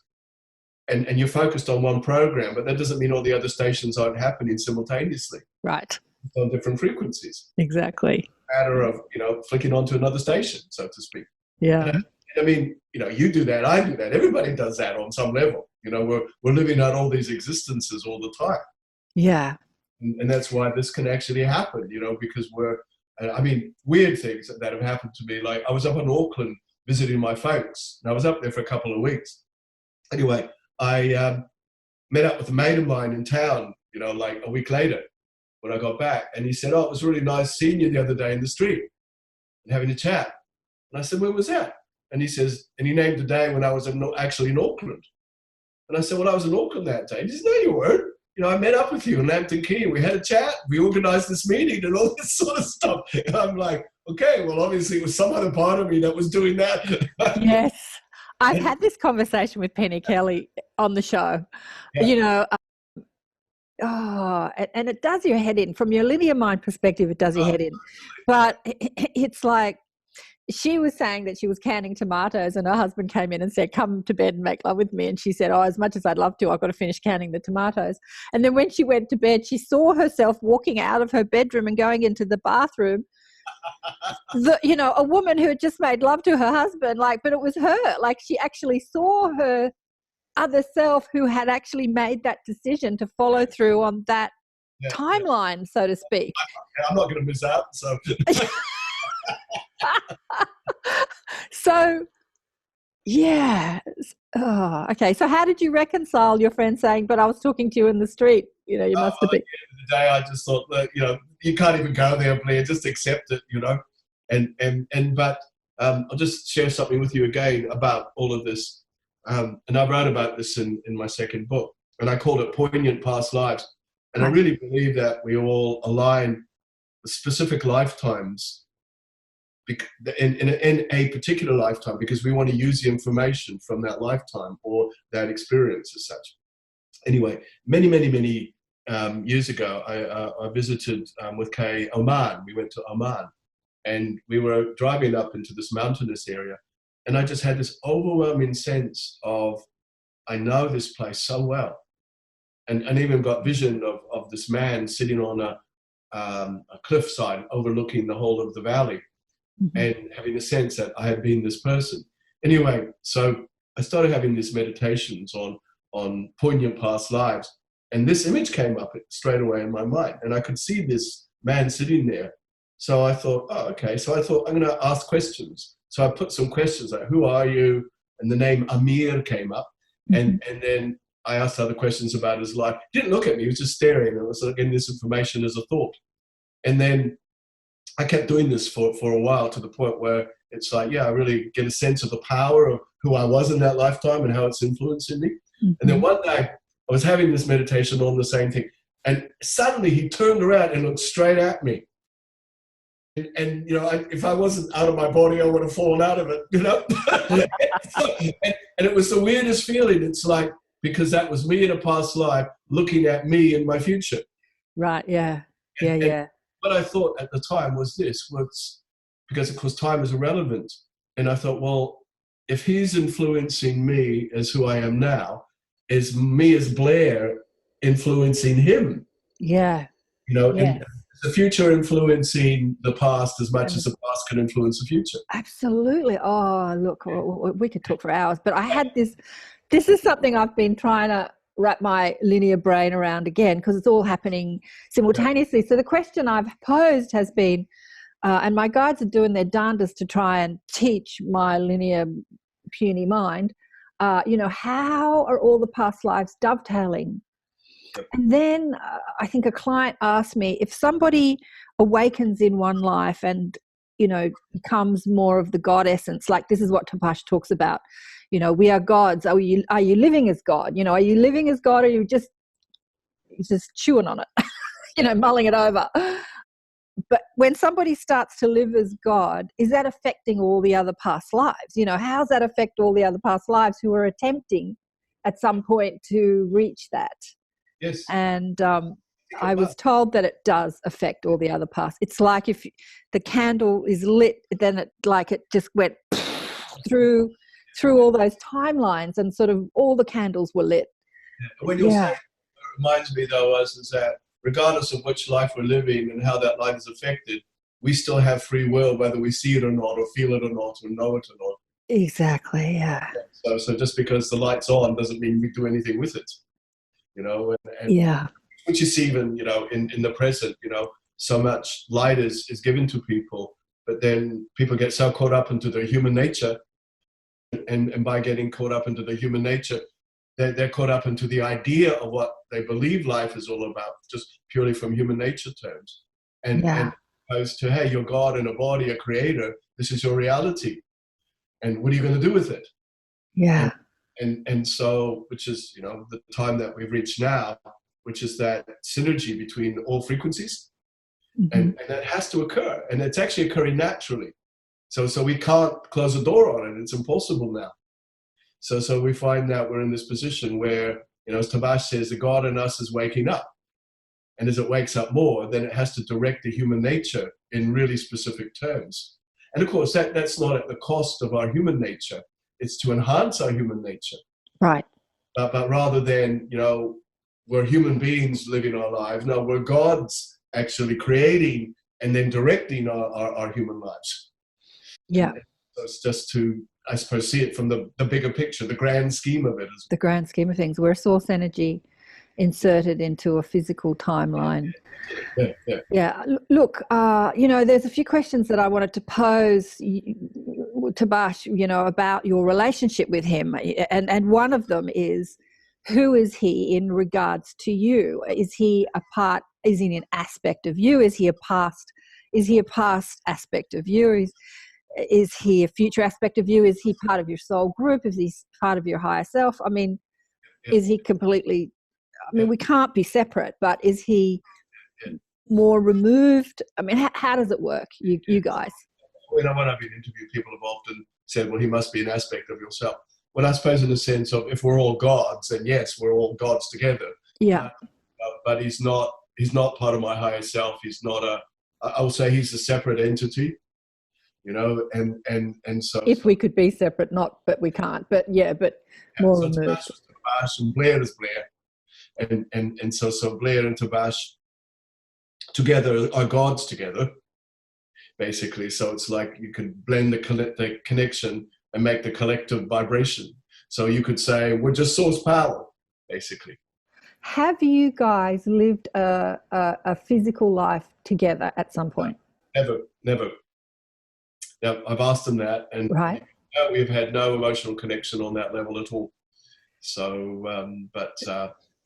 and you're focused on one program, but that doesn't mean all the other stations aren't happening simultaneously. Right. On different frequencies. Exactly. Matter of, flicking onto another station, so to speak. Yeah. I mean, you do that, I do that. Everybody does that on some level. We're living out all these existences all the time. Yeah. And that's why this can actually happen, because weird things that have happened to me. Like I was up in Auckland visiting my folks, and I was up there for a couple of weeks. Anyway, I met up with a mate of mine in town, like a week later, when I got back, and he said, oh, it was really nice seeing you the other day in the street and having a chat. And I said, when was that? And he says, and he named the day when I was actually in Auckland. And I said, well, I was in Auckland that day. He says, no, you weren't. I met up with you in Lambton Key. We had a chat. We organized this meeting and all this sort of stuff. And I'm like, okay, well, obviously it was some other part of me that was doing that. Yes. I've had this conversation with Penny Kelly on the show. Yeah. And it does your head in. From your linear mind perspective, it does your head in. But it's like she was saying that she was canning tomatoes, and her husband came in and said, come to bed and make love with me. And she said, oh, as much as I'd love to, I've got to finish canning the tomatoes. And then when she went to bed, she saw herself walking out of her bedroom and going into the bathroom a woman who had just made love to her husband, but it was her. She actually saw her other self who had actually made that decision to follow through on that timeline, so to speak. I'm not going to miss out. So, so yeah. Oh, okay. So how did you reconcile your friend saying, "But I was talking to you in the street"? You must have been. At the end of the day, I just thought that you can't even go there, Blair. Just accept it, But I'll just share something with you again about all of this. And I wrote about this in my second book, and I called it Poignant Past Lives. And I really believe that we all align specific lifetimes in a particular lifetime because we want to use the information from that lifetime or that experience as such. Anyway, many years ago, I visited with Kay Oman. We went to Oman, and we were driving up into this mountainous area, and I just had this overwhelming sense of, I know this place so well, and even got vision of this man sitting on a cliffside overlooking the whole of the valley, and having a sense that I had been this person. Anyway, so I started having these meditations on poignant past lives, and this image came up straight away in my mind, and I could see this man sitting there. So I thought, oh, okay. So I thought, I'm going to ask questions. So I put some questions like, who are you? And the name Amir came up, and then I asked other questions about his life. He didn't look at me, he was just staring. I was getting this information as a thought. And then I kept doing this for a while, to the point where it's like, I really get a sense of the power of who I was in that lifetime and how it's influencing me. And then one day I was having this meditation on the same thing, and suddenly he turned around and looked straight at me. And if I wasn't out of my body, I would have fallen out of it, and it was the weirdest feeling. It's like, because that was me in a past life looking at me in my future. Right, yeah. What I thought at the time was because of course time is irrelevant. And I thought, well, if he's influencing me as who I am now, is me as Blair influencing him? Yeah. And the future influencing the past as much as the past can influence the future. Absolutely. Oh, look, we could talk for hours, but I had this is something I've been trying to wrap my linear brain around again, because it's all happening simultaneously. So the question I've posed has been, and my guides are doing their darndest to try and teach my linear puny mind, how are all the past lives dovetailing? And then I think a client asked me, if somebody awakens in one life and, becomes more of the God essence, like this is what Tabaash talks about, we are gods. Are you living as God? Are you living as God, or are you just chewing on it, mulling it over? But when somebody starts to live as God, is that affecting all the other past lives? How does that affect all the other past lives who are attempting at some point to reach that? Yes. And I was told that it does affect all the other past. It's like if the candle is lit, then it just went through all those timelines, and sort of all the candles were lit. When you're saying, it reminds me though, is that regardless of which life we're living and how that life is affected, we still have free will, whether we see it or not, or feel it or not, or know it or not. Exactly, yeah. So just because the light's on doesn't mean we do anything with it. And which is even, in the present, so much light is given to people, but then people get so caught up into their human nature, and by getting caught up into the human nature, they're caught up into the idea of what they believe life is all about, just purely from human nature terms. And opposed to, hey, you're God in a body, a creator, this is your reality. And what are you going to do with it? Yeah. And so, which is, the time that we've reached now, which is that synergy between all frequencies. And that has to occur. And it's actually occurring naturally. So we can't close the door on it. It's impossible now. So we find that we're in this position where, as Tabaash says, the God in us is waking up. And as it wakes up more, then it has to direct the human nature in really specific terms. And of course, that's not at the cost of our human nature. It's to enhance our human nature. Right. But rather than, we're human beings living our lives. No, we're gods actually creating and then directing our human lives. Yeah. So it's just to, I suppose, see it from the bigger picture, the grand scheme of it. The grand scheme of things. We're source energy inserted into a physical timeline. Yeah. Look, there's a few questions that I wanted to pose, Tabaash, about your relationship with him. And one of them is, who is he in regards to you? Is he an aspect of you? Is he a past aspect of you? Is he a future aspect of you? Is he part of your soul group? Is he part of your higher self? I mean, is he completely, we can't be separate, but is he more removed? I mean, how does it work, you guys? When I've been interviewed, people have often said, well, he must be an aspect of yourself. Well, I suppose in the sense of, if we're all gods, then yes, we're all gods together. Yeah. But he's not part of my higher self. He's not I will say he's a separate entity, and so. If we could be separate, but we can't, but more so removed. Tabaash and Blair is Blair. And so Blair and Tabaash together are gods together, basically. So it's like you could blend the connection and make the collective vibration. So you could say we're just source power, basically. Have you guys lived a physical life together at some point? Never. Now, I've asked them that, and right. We've had no emotional connection on that level at all. So,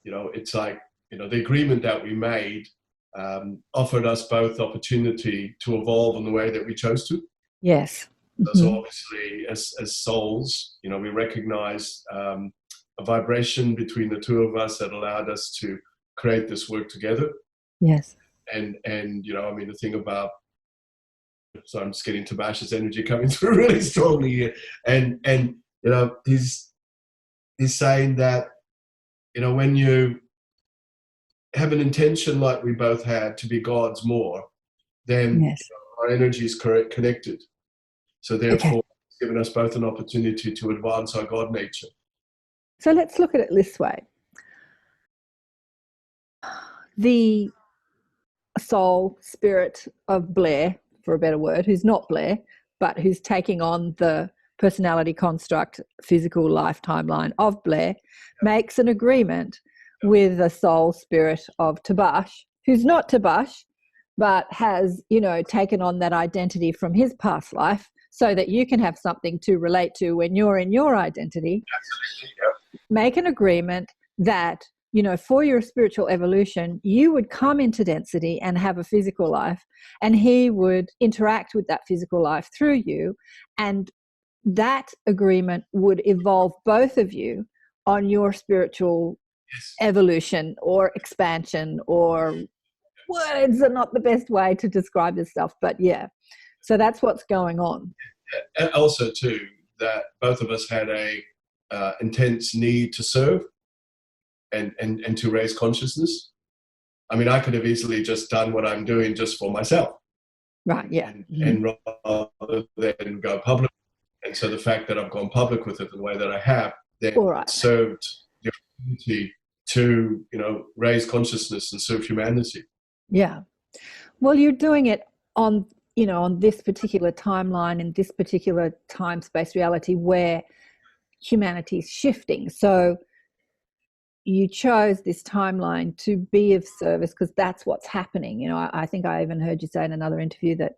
it's like, the agreement that we made offered us both opportunity to evolve in the way that we chose to. Yes. Mm-hmm. So obviously, as souls, we recognize a vibration between the two of us that allowed us to create this work together. Yes. And the thing about, so I'm just getting Tabaash's energy coming through really strongly here, and he's saying that when you have an intention like we both had to be gods more, then our energy is connected. So therefore, it's given us both an opportunity to advance our God nature. So let's look at it this way. The soul spirit of Blair, for a better word, who's not Blair, but who's taking on the personality construct, physical life timeline of Blair, makes an agreement with the soul spirit of Tabaash, who's not Tabaash, but has, taken on that identity from his past life, so that you can have something to relate to when you're in your identity. Absolutely, yeah. Make an agreement that, for your spiritual evolution, you would come into density and have a physical life, and he would interact with that physical life through you, and that agreement would evolve both of you on your spiritual evolution or expansion, or words are not the best way to describe this stuff, but so that's what's going on. And also too, that both of us had a intense need to serve and to raise consciousness. I mean, I could have easily just done what I'm doing just for myself. Right, yeah. And rather than go public. And so the fact that I've gone public with it the way that I have, then served the opportunity to, raise consciousness and serve humanity. Yeah. Well, you're doing it on this particular timeline, in this particular time-space reality where humanity's shifting. So you chose this timeline to be of service because that's what's happening. I think I even heard you say in another interview that,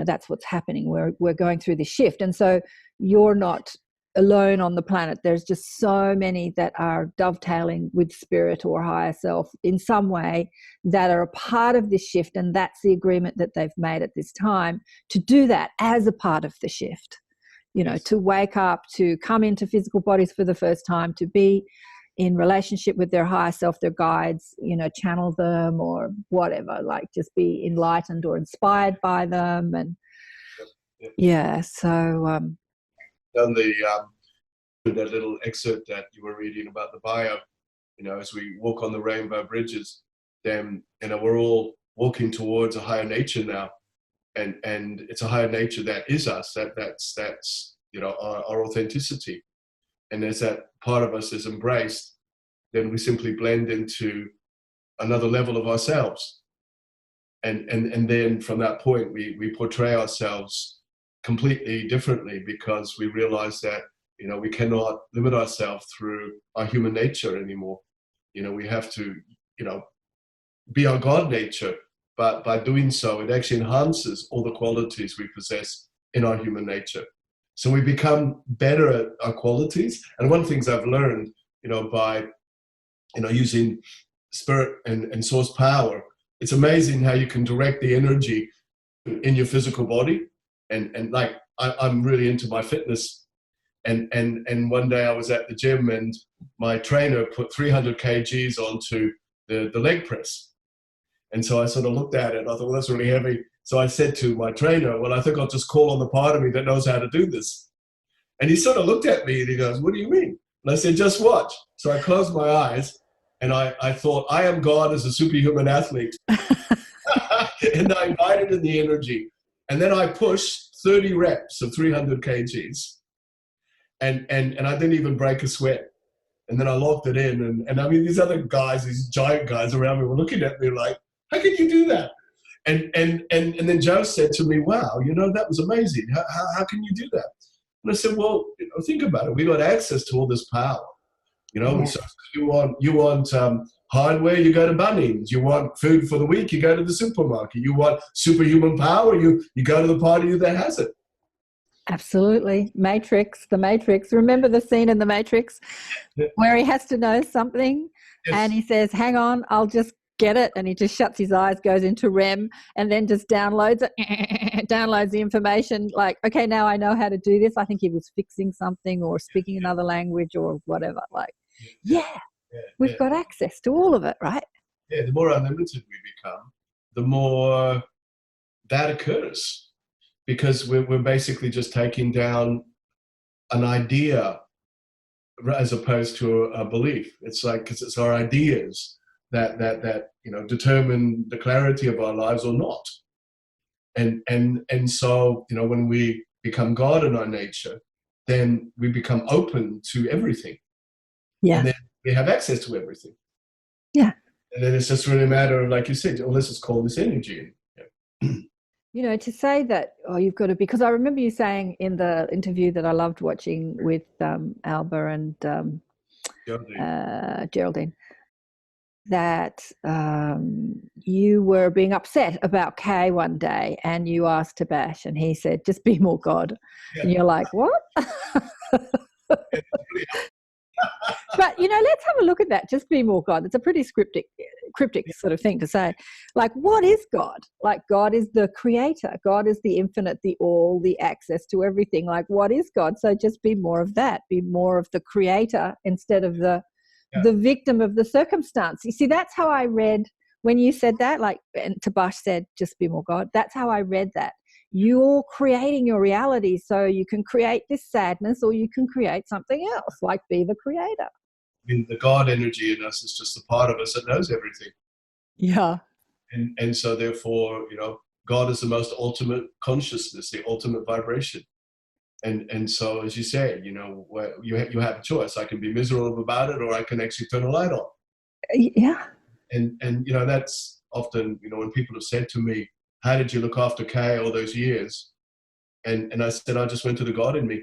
that's what's happening. We're going through this shift. And so you're not alone on the planet. There's just so many that are dovetailing with spirit or higher self in some way that are a part of this shift. And that's the agreement that they've made at this time, to do that as a part of the shift, to wake up, to come into physical bodies for the first time, to be in relationship with their higher self, their guides, channel them or whatever, like just be enlightened or inspired by them. And so done that little excerpt that you were reading about the bio, as we walk on the rainbow bridges, then we're all walking towards a higher nature now, and it's a higher nature that is us, that's our authenticity. And as that part of us is embraced, then we simply blend into another level of ourselves. And then from that point, we portray ourselves completely differently, because we realize that, we cannot limit ourselves through our human nature anymore. We have to, be our God nature, but by doing so, it actually enhances all the qualities we possess in our human nature. So we become better at our qualities. And one of the things I've learned, by, using spirit and source power, it's amazing how you can direct the energy in your physical body. And like, I'm really into my fitness. And one day I was at the gym and my trainer put 300 kgs onto the leg press. And so I sort of looked at it. I thought, well, that's really heavy. So I said to my trainer, well, I think I'll just call on the part of me that knows how to do this. And he sort of looked at me and he goes, what do you mean? And I said, just watch. So I closed my eyes and I thought, I am God as a superhuman athlete. And I invited in the energy. And then I pushed 30 reps of 300 kgs. And I didn't even break a sweat. And then I locked it in. And I mean, these other guys, these giant guys around me were looking at me like, how can you do that? And then Joe said to me, wow, that was amazing. How can you do that? And I said, well, think about it. We got access to all this power. Yeah. So you want hardware, you go to Bunnings. You want food for the week, you go to the supermarket. You want superhuman power, you go to the party that has it. Absolutely. The Matrix. Remember the scene in the Matrix where he has to know something and he says, hang on, I'll just get it. And he just shuts his eyes, goes into REM and then just downloads it, downloads the information like, okay, now I know how to do this. I think he was fixing something or speaking another language or whatever. Like, we've got access to all of it, right? Yeah, the more unlimited we become, the more that occurs. Because we're basically just taking down an idea as opposed to a belief. It's like, because it's our ideas that determine the clarity of our lives or not. And so, when we become God in our nature, then we become open to everything. Yeah. And then we have access to everything. Yeah. And then it's just really a matter of, like you said, let's just call this energy. To say that, you've got to, because I remember you saying in the interview that I loved watching with Alba and Geraldine, that you were being upset about Kay one day and you asked Tabaash and he said, just be more God. Yeah. And you're like, what? But, let's have a look at that. Just be more God. It's a pretty cryptic sort of thing to say. Like, what is God? Like, God is the creator. God is the infinite, the all, the access to everything. Like, what is God? So just be more of that. Be more of the creator instead of the victim of the circumstance. You see, that's how I read when you said that, like, and Tabaash said, just be more God. That's how I read that. You're creating your reality, so you can create this sadness or you can create something else, like be the creator. I mean, the God energy in us is just a part of us that knows everything. Yeah. And so therefore, God is the most ultimate consciousness, the ultimate vibration. And so, as you say, you have a choice. I can be miserable about it, or I can actually turn a light on. Yeah. And that's often, when people have said to me, how did you look after Kay all those years? And I said, I just went to the God in me.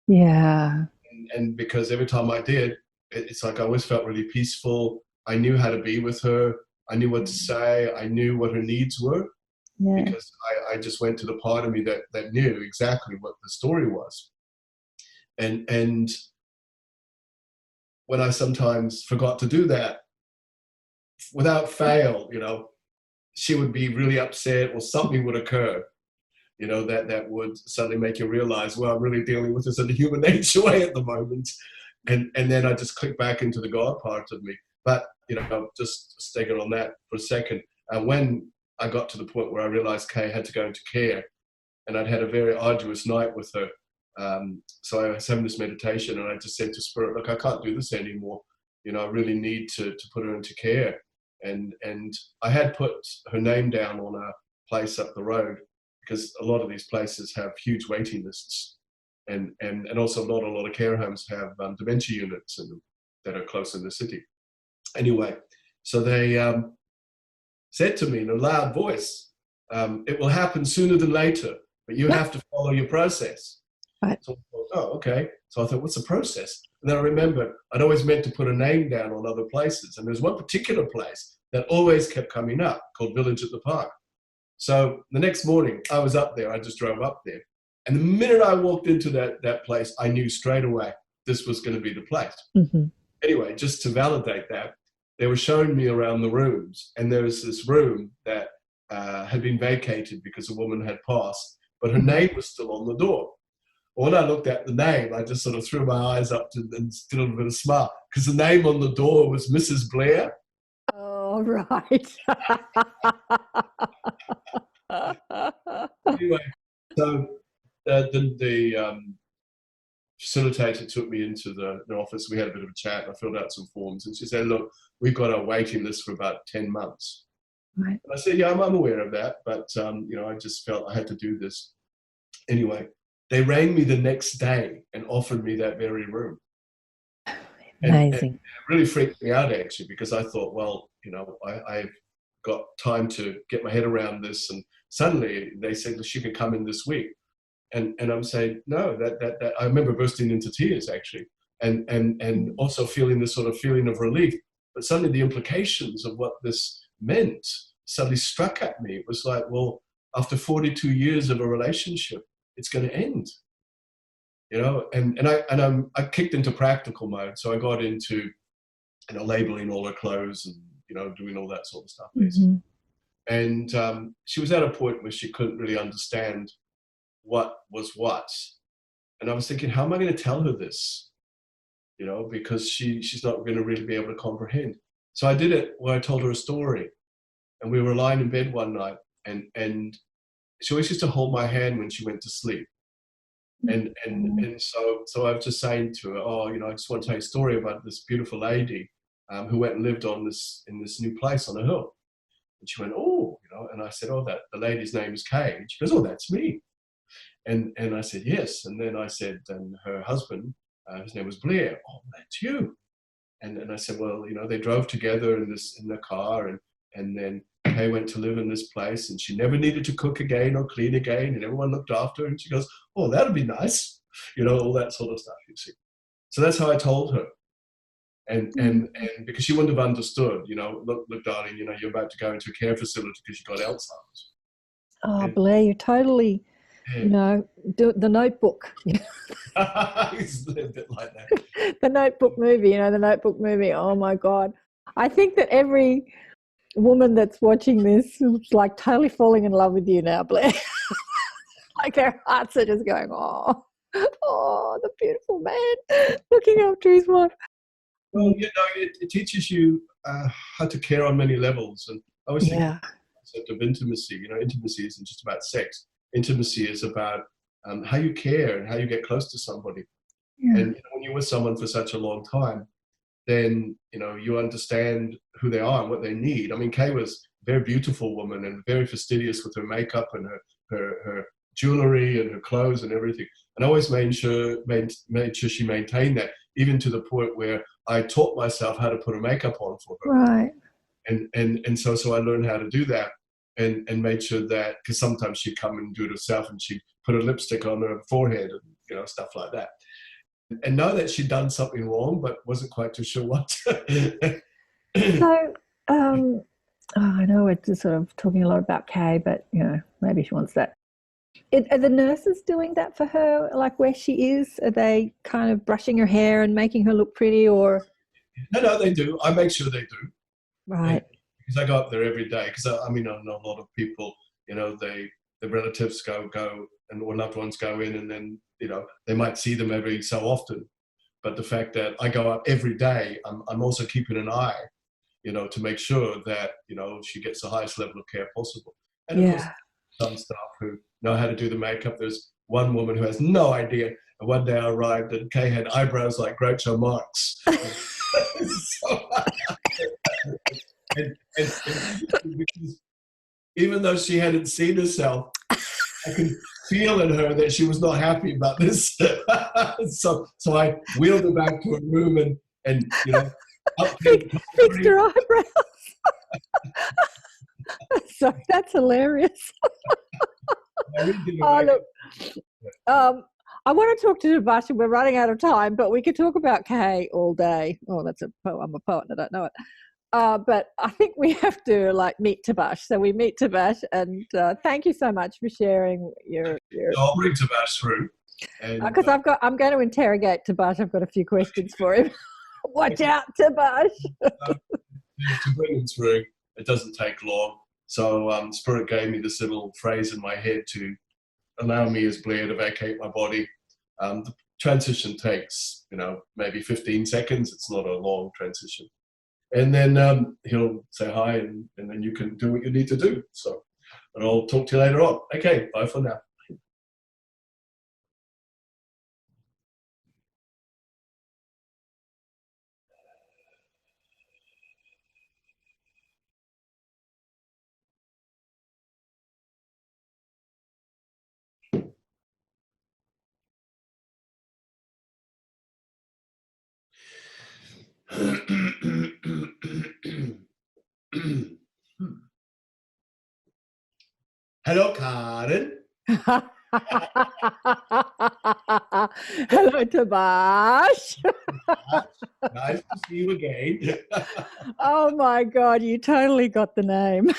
Yeah. And because every time I did, it's like I always felt really peaceful. I knew how to be with her. I knew what to say. I knew what her needs were. Yeah. Because I just went to the part of me that knew exactly what the story was. And when I sometimes forgot to do that, without fail, she would be really upset or something would occur, that would suddenly make you realize, well, I'm really dealing with this in the human nature way at the moment. And then I just click back into the God part of me. But, just staying on that for a second. When I got to the point where I realized Kay had to go into care and I'd had a very arduous night with her. So I was having this meditation and I just said to Spirit, look, I can't do this anymore. I really need to put her into care. And I had put her name down on a place up the road because a lot of these places have huge waiting lists. And also not a lot of care homes have dementia units in them that are close in the city. Anyway, so they said to me in a loud voice, it will happen sooner than later, but you have to follow your process. Right. So I thought, oh, okay. So I thought, what's the process? And then I remembered I'd always meant to put a name down on other places. And there's one particular place that always kept coming up called Village at the Park. So the next morning I was up there. I just drove up there. And the minute I walked into that place, I knew straight away this was going to be the place. Mm-hmm. Anyway, just to validate that, they were showing me around the rooms. And there was this room that had been vacated because a woman had passed, but her name was still on the door. When I looked at the name, I just sort of threw my eyes up and still a bit of smile, because the name on the door was Mrs. Blair. Oh, right. Anyway, so the facilitator took me into the office. We had a bit of a chat. I filled out some forms, and she said, look, we've got a waiting list for about 10 months. Right. And I said, yeah, I'm aware of that, but I just felt I had to do this. Anyway, they rang me the next day and offered me that very room. Amazing. And it really freaked me out, actually, because I thought, well, I've got time to get my head around this. And suddenly they said, well, she can come in this week. And I'm saying, no, that I remember bursting into tears, actually, and also feeling this sort of feeling of relief. But suddenly the implications of what this meant suddenly struck at me. It was like, well, after 42 years of a relationship, it's going to end, and I kicked into practical mode. So I got into, labeling all her clothes and, doing all that sort of stuff. Mm-hmm. And she was at a point where she couldn't really understand what was what. And I was thinking, how am I going to tell her this? Because she's not going to really be able to comprehend. So I did it where I told her a story. And we were lying in bed one night, and she always used to hold my hand when she went to sleep. And so I was just saying to her, I just want to tell you a story about this beautiful lady who went and lived in this new place on a hill. And she went, and I said, that the lady's name is Kay. And she goes, that's me. And I said, yes. And then I said, and her husband, his name was Blair. Oh, that's you. And I said, well, they drove together in the car, and then Kay went to live in this place, and she never needed to cook again or clean again, and everyone looked after her. And she goes, oh, that'd be nice. All that sort of stuff, you see. So that's how I told her. And because she wouldn't have understood, look, darling, you're about to go into a care facility because you got Alzheimer's. Oh, Blair, you're totally, the Notebook. It's a bit like that. The Notebook movie, the Notebook movie. Oh, my God. I think that every woman that's watching this is like totally falling in love with you now, Blair. Like their hearts are just going, oh, the beautiful man looking after his wife. Well, it teaches you how to care on many levels. And I always think the concept of intimacy, intimacy isn't just about sex. Intimacy is about how you care and how you get close to somebody. Yeah. And when you're with someone for such a long time, then, you understand who they are and what they need. I mean, Kay was a very beautiful woman and very fastidious with her makeup and her jewelry and her clothes and everything. And I always made sure she maintained that, even to the point where I taught myself how to put her makeup on for her. Right. And so I learned how to do that and made sure that, because sometimes she'd come and do it herself and she'd put a lipstick on her forehead and, stuff like that. And know that she'd done something wrong, but wasn't quite too sure what. So, I know we're just sort of talking a lot about Kay, but, maybe she wants that. Are the nurses doing that for her, like where she is? Are they kind of brushing her hair and making her look pretty, or? No, they do. I make sure they do. Right. Because I go up there every day. Because, I know a lot of people, the relatives go and or loved ones go in, and then, they might see them every so often. But the fact that I go up every day, I'm also keeping an eye, to make sure that, she gets the highest level of care possible. And of course, some staff who know how to do the makeup. There's one woman who has no idea. And one day I arrived and Kay had eyebrows like Groucho Marx. and because even though she hadn't seen herself, I could feel in her that she was not happy about this. So I wheeled her back to her room and fixed her eyebrows. So that's hilarious. I really didn't Oh, like look. it. I want to talk to Tabaash, and we're running out of time, but we could talk about Kay all day. Oh, that's a poem. I'm a poet, and I don't know it. But I think we have to meet Tabaash. So we meet Tabaash, and thank you so much for sharing your. So I'll bring Tabaash through. Because I'm going to interrogate Tabaash. I've got a few questions for him. Watch out, Tabaash. To bring him through, it doesn't take long. So Spirit gave me this little phrase in my head to allow me as Blair to vacate my body. The transition takes, maybe 15 seconds. It's not a long transition. And then he'll say hi, and then you can do what you need to do. So, and I'll talk to you later on. Okay, bye for now. Hello, Karen. Hello, Tabaash. Nice to see you again. Oh my God, you totally got the name.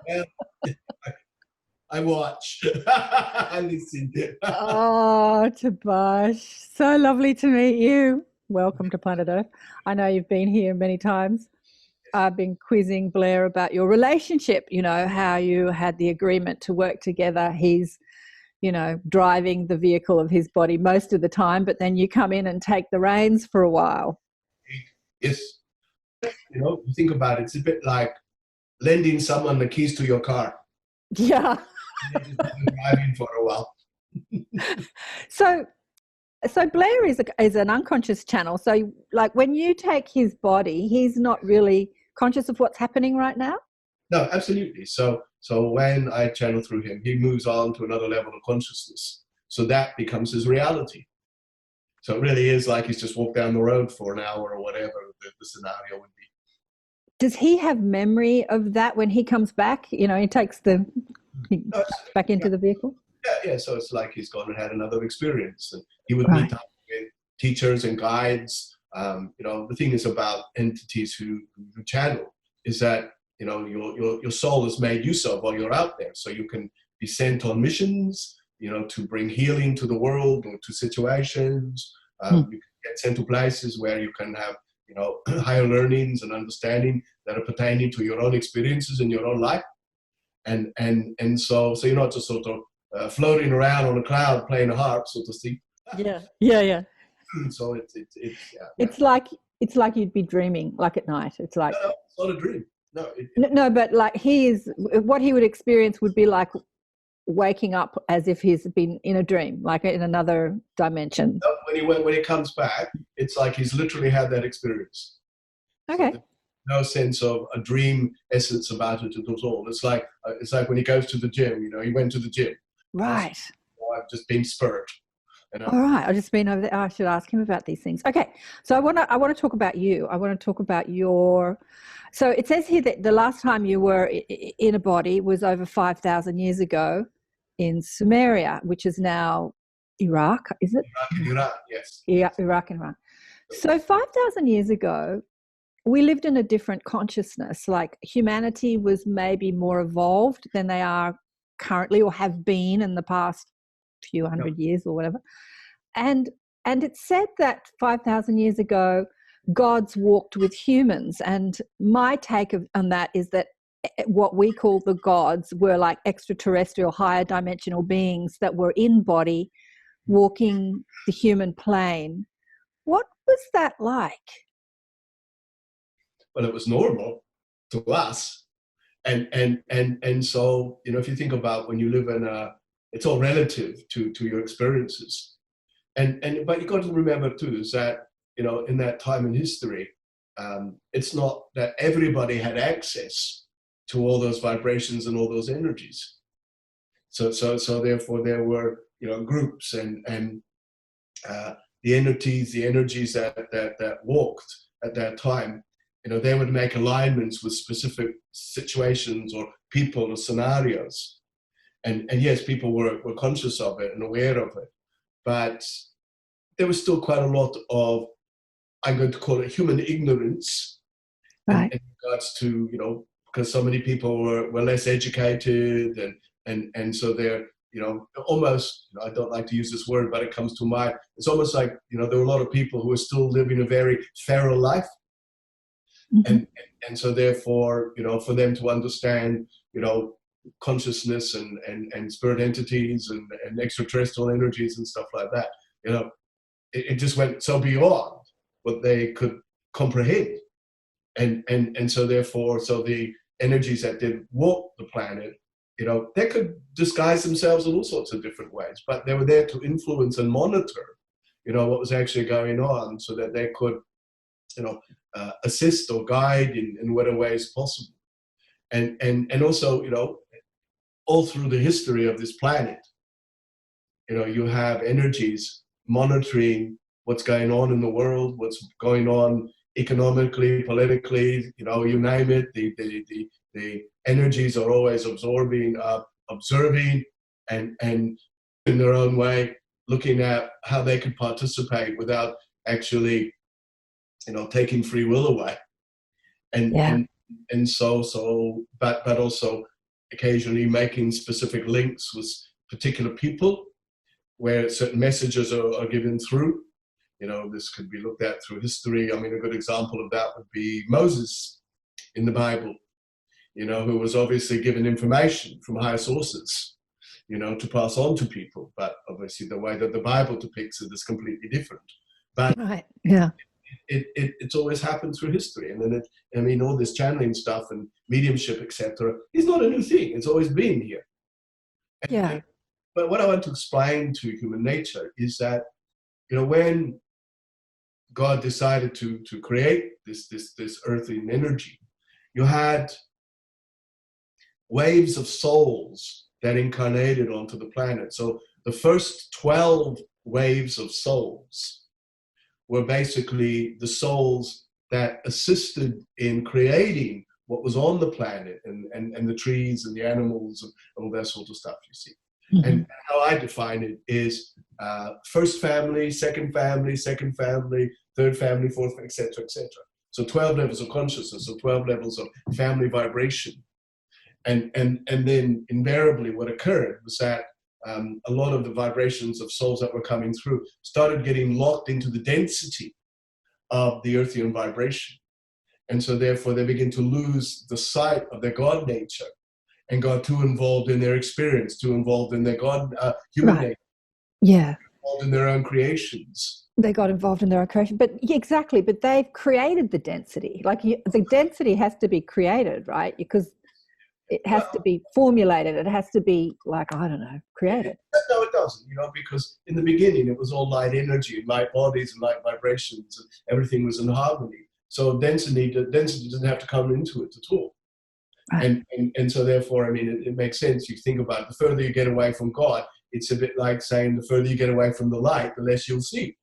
Well, I watch. I listen. Oh, Tabaash, so lovely to meet you. Welcome to Planet Earth. I know you've been here many times. I've been quizzing Blair about your relationship, how you had the agreement to work together. He's, driving the vehicle of his body most of the time, but then you come in and take the reins for a while. Yes. You think about it, it's a bit like lending someone the keys to your car. Yeah. And they're just driving for a while. So Blair is an unconscious channel. So when you take his body, he's not really conscious of what's happening right now? No, absolutely. So when I channel through him, he moves on to another level of consciousness. So that becomes his reality. So it really is like he's just walked down the road for an hour or whatever the scenario would be. Does he have memory of that when he comes back? He takes back into the vehicle? Yeah. So it's like he's gone and had another experience. And he would meet up with teachers and guides. The thing is about entities who channel is that, your soul is made use of while you're out there. So you can be sent on missions, to bring healing to the world or to situations. You can get sent to places where you can have, higher learnings and understanding that are pertaining to your own experiences in your own life. And so you're not just sort of floating around on a cloud playing a harp, so to speak. Yeah. So it's like you'd be dreaming, like at night. It's like no, it's not a dream. No, but what he would experience would be like waking up as if he's been in a dream, like in another dimension. When he comes back, it's like he's literally had that experience. Okay. So no sense of a dream essence about it at all. It's like when he goes to the gym. He went to the gym. Right. I've just been spirit. All right. I've just been over there. I should ask him about these things. Okay. So I want to talk about you. I want to talk about your. So it says here that the last time you were in a body was over 5,000 years ago in Sumeria, which is now Iraq, is it? Iraq, yes. Yeah, Iraq and Iran. So 5,000 years ago, we lived in a different consciousness. Like humanity was maybe more evolved than they are currently or have been in the past few hundred years or whatever. And it's said that 5,000 years ago, gods walked with humans. And my take on that is that what we call the gods were like extraterrestrial, higher dimensional beings that were in body, walking the human plane. What was that like? Well, it was normal to us. And so, if you think about when you live in it's all relative to your experiences. But you got to remember too, is that, in that time in history, it's not that everybody had access to all those vibrations and all those energies. So therefore there were, groups and the energies that walked at that time, they would make alignments with specific situations or people or scenarios. And yes, people were conscious of it and aware of it. But there was still quite a lot of, I'm going to call it human ignorance, Right. in regards to, because so many people were less educated and so they're, almost, I don't like to use this word, but it comes to mind. It's almost like, there were a lot of people who were still living a very feral life. Mhm. And so therefore, for them to understand, consciousness and spirit entities and extraterrestrial energies and stuff like that, it just went so beyond what they could comprehend. And so therefore, so the energies that did walk the planet, they could disguise themselves in all sorts of different ways, but they were there to influence and monitor, what was actually going on, so that they could, assist or guide in whatever ways possible. And also, all through the history of this planet, you have energies monitoring what's going on in the world, what's going on economically, politically, you name it. The energies are always observing, and in their own way, looking at how they could participate without actually, taking free will away. And so, but also occasionally making specific links with particular people where certain messages are given through. This could be looked at through history. I mean, a good example of that would be Moses in the Bible, who was obviously given information from higher sources, to pass on to people. But obviously the way that the Bible depicts it is completely different. But Right. Yeah. It's always happened through history. And then, all this channeling stuff and mediumship, etc., is not a new thing. It's always been here. Yeah. But what I want to explain to human nature is that, when God decided to create this earthly energy, you had waves of souls that incarnated onto the planet. So the first 12 waves of souls were basically the souls that assisted in creating what was on the planet and the trees and the animals and all that sort of stuff, you see. Mhm. And how I define it is first family, second family, third family, fourth, etc., etc. So 12 levels of consciousness, so 12 levels of family vibration. And then invariably what occurred was that a lot of the vibrations of souls that were coming through started getting locked into the density of the earthian vibration. And so therefore they begin to lose the sight of their God nature and got too involved in their experience, too involved in their God, human Right. nature, Yeah. involved in their own creations. They got involved in their own creation. But yeah, exactly. But they've created the density. Like the density has to be created, right? Because it has to be formulated. It has to be created. No, it doesn't, because in the beginning it was all light energy, light bodies and light vibrations, and everything was in harmony. So density doesn't have to come into it at all. Right. And so therefore, it makes sense. You think about it, the further you get away from God, it's a bit like saying the further you get away from the light, the less you'll see.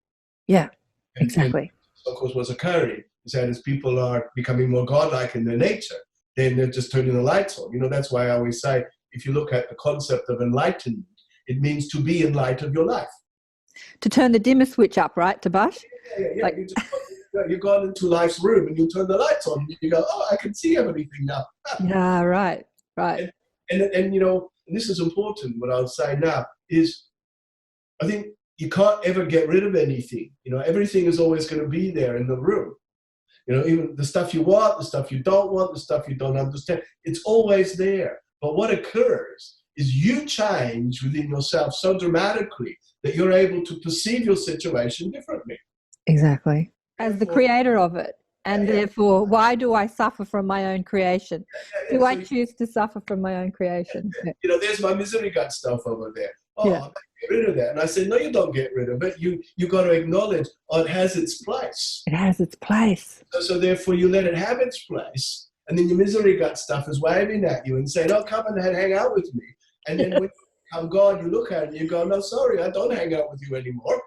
Yeah, And exactly. of course, what's occurring is that as people are becoming more godlike in their nature, then they're just turning the lights on. That's why I always say, if you look at the concept of enlightenment, it means to be in light of your life. To turn the dimmer switch up, right, Tabaash? Yeah. Like- You've gone into life's room and you turn the lights on. And you go, oh, I can see everything now. Yeah, right. And this is important. What I'll say now is, I think you can't ever get rid of anything. Everything is always going to be there in the room. Even the stuff you want, the stuff you don't want, the stuff you don't understand, it's always there. But what occurs is you change within yourself so dramatically that you're able to perceive your situation differently. Exactly. As the creator of it. And therefore, why do I suffer from my own creation? Do I choose to suffer from my own creation? Yeah. There's my misery gut stuff over there. Oh, Yeah. I get rid of that. And I say, no, you don't get rid of it. You got to acknowledge, it has its place. It has its place. So therefore you let it have its place. And then your misery gut stuff is waving at you and saying, oh, come and hang out with me. And then when you come God, you look at it and you go, no, sorry, I don't hang out with you anymore.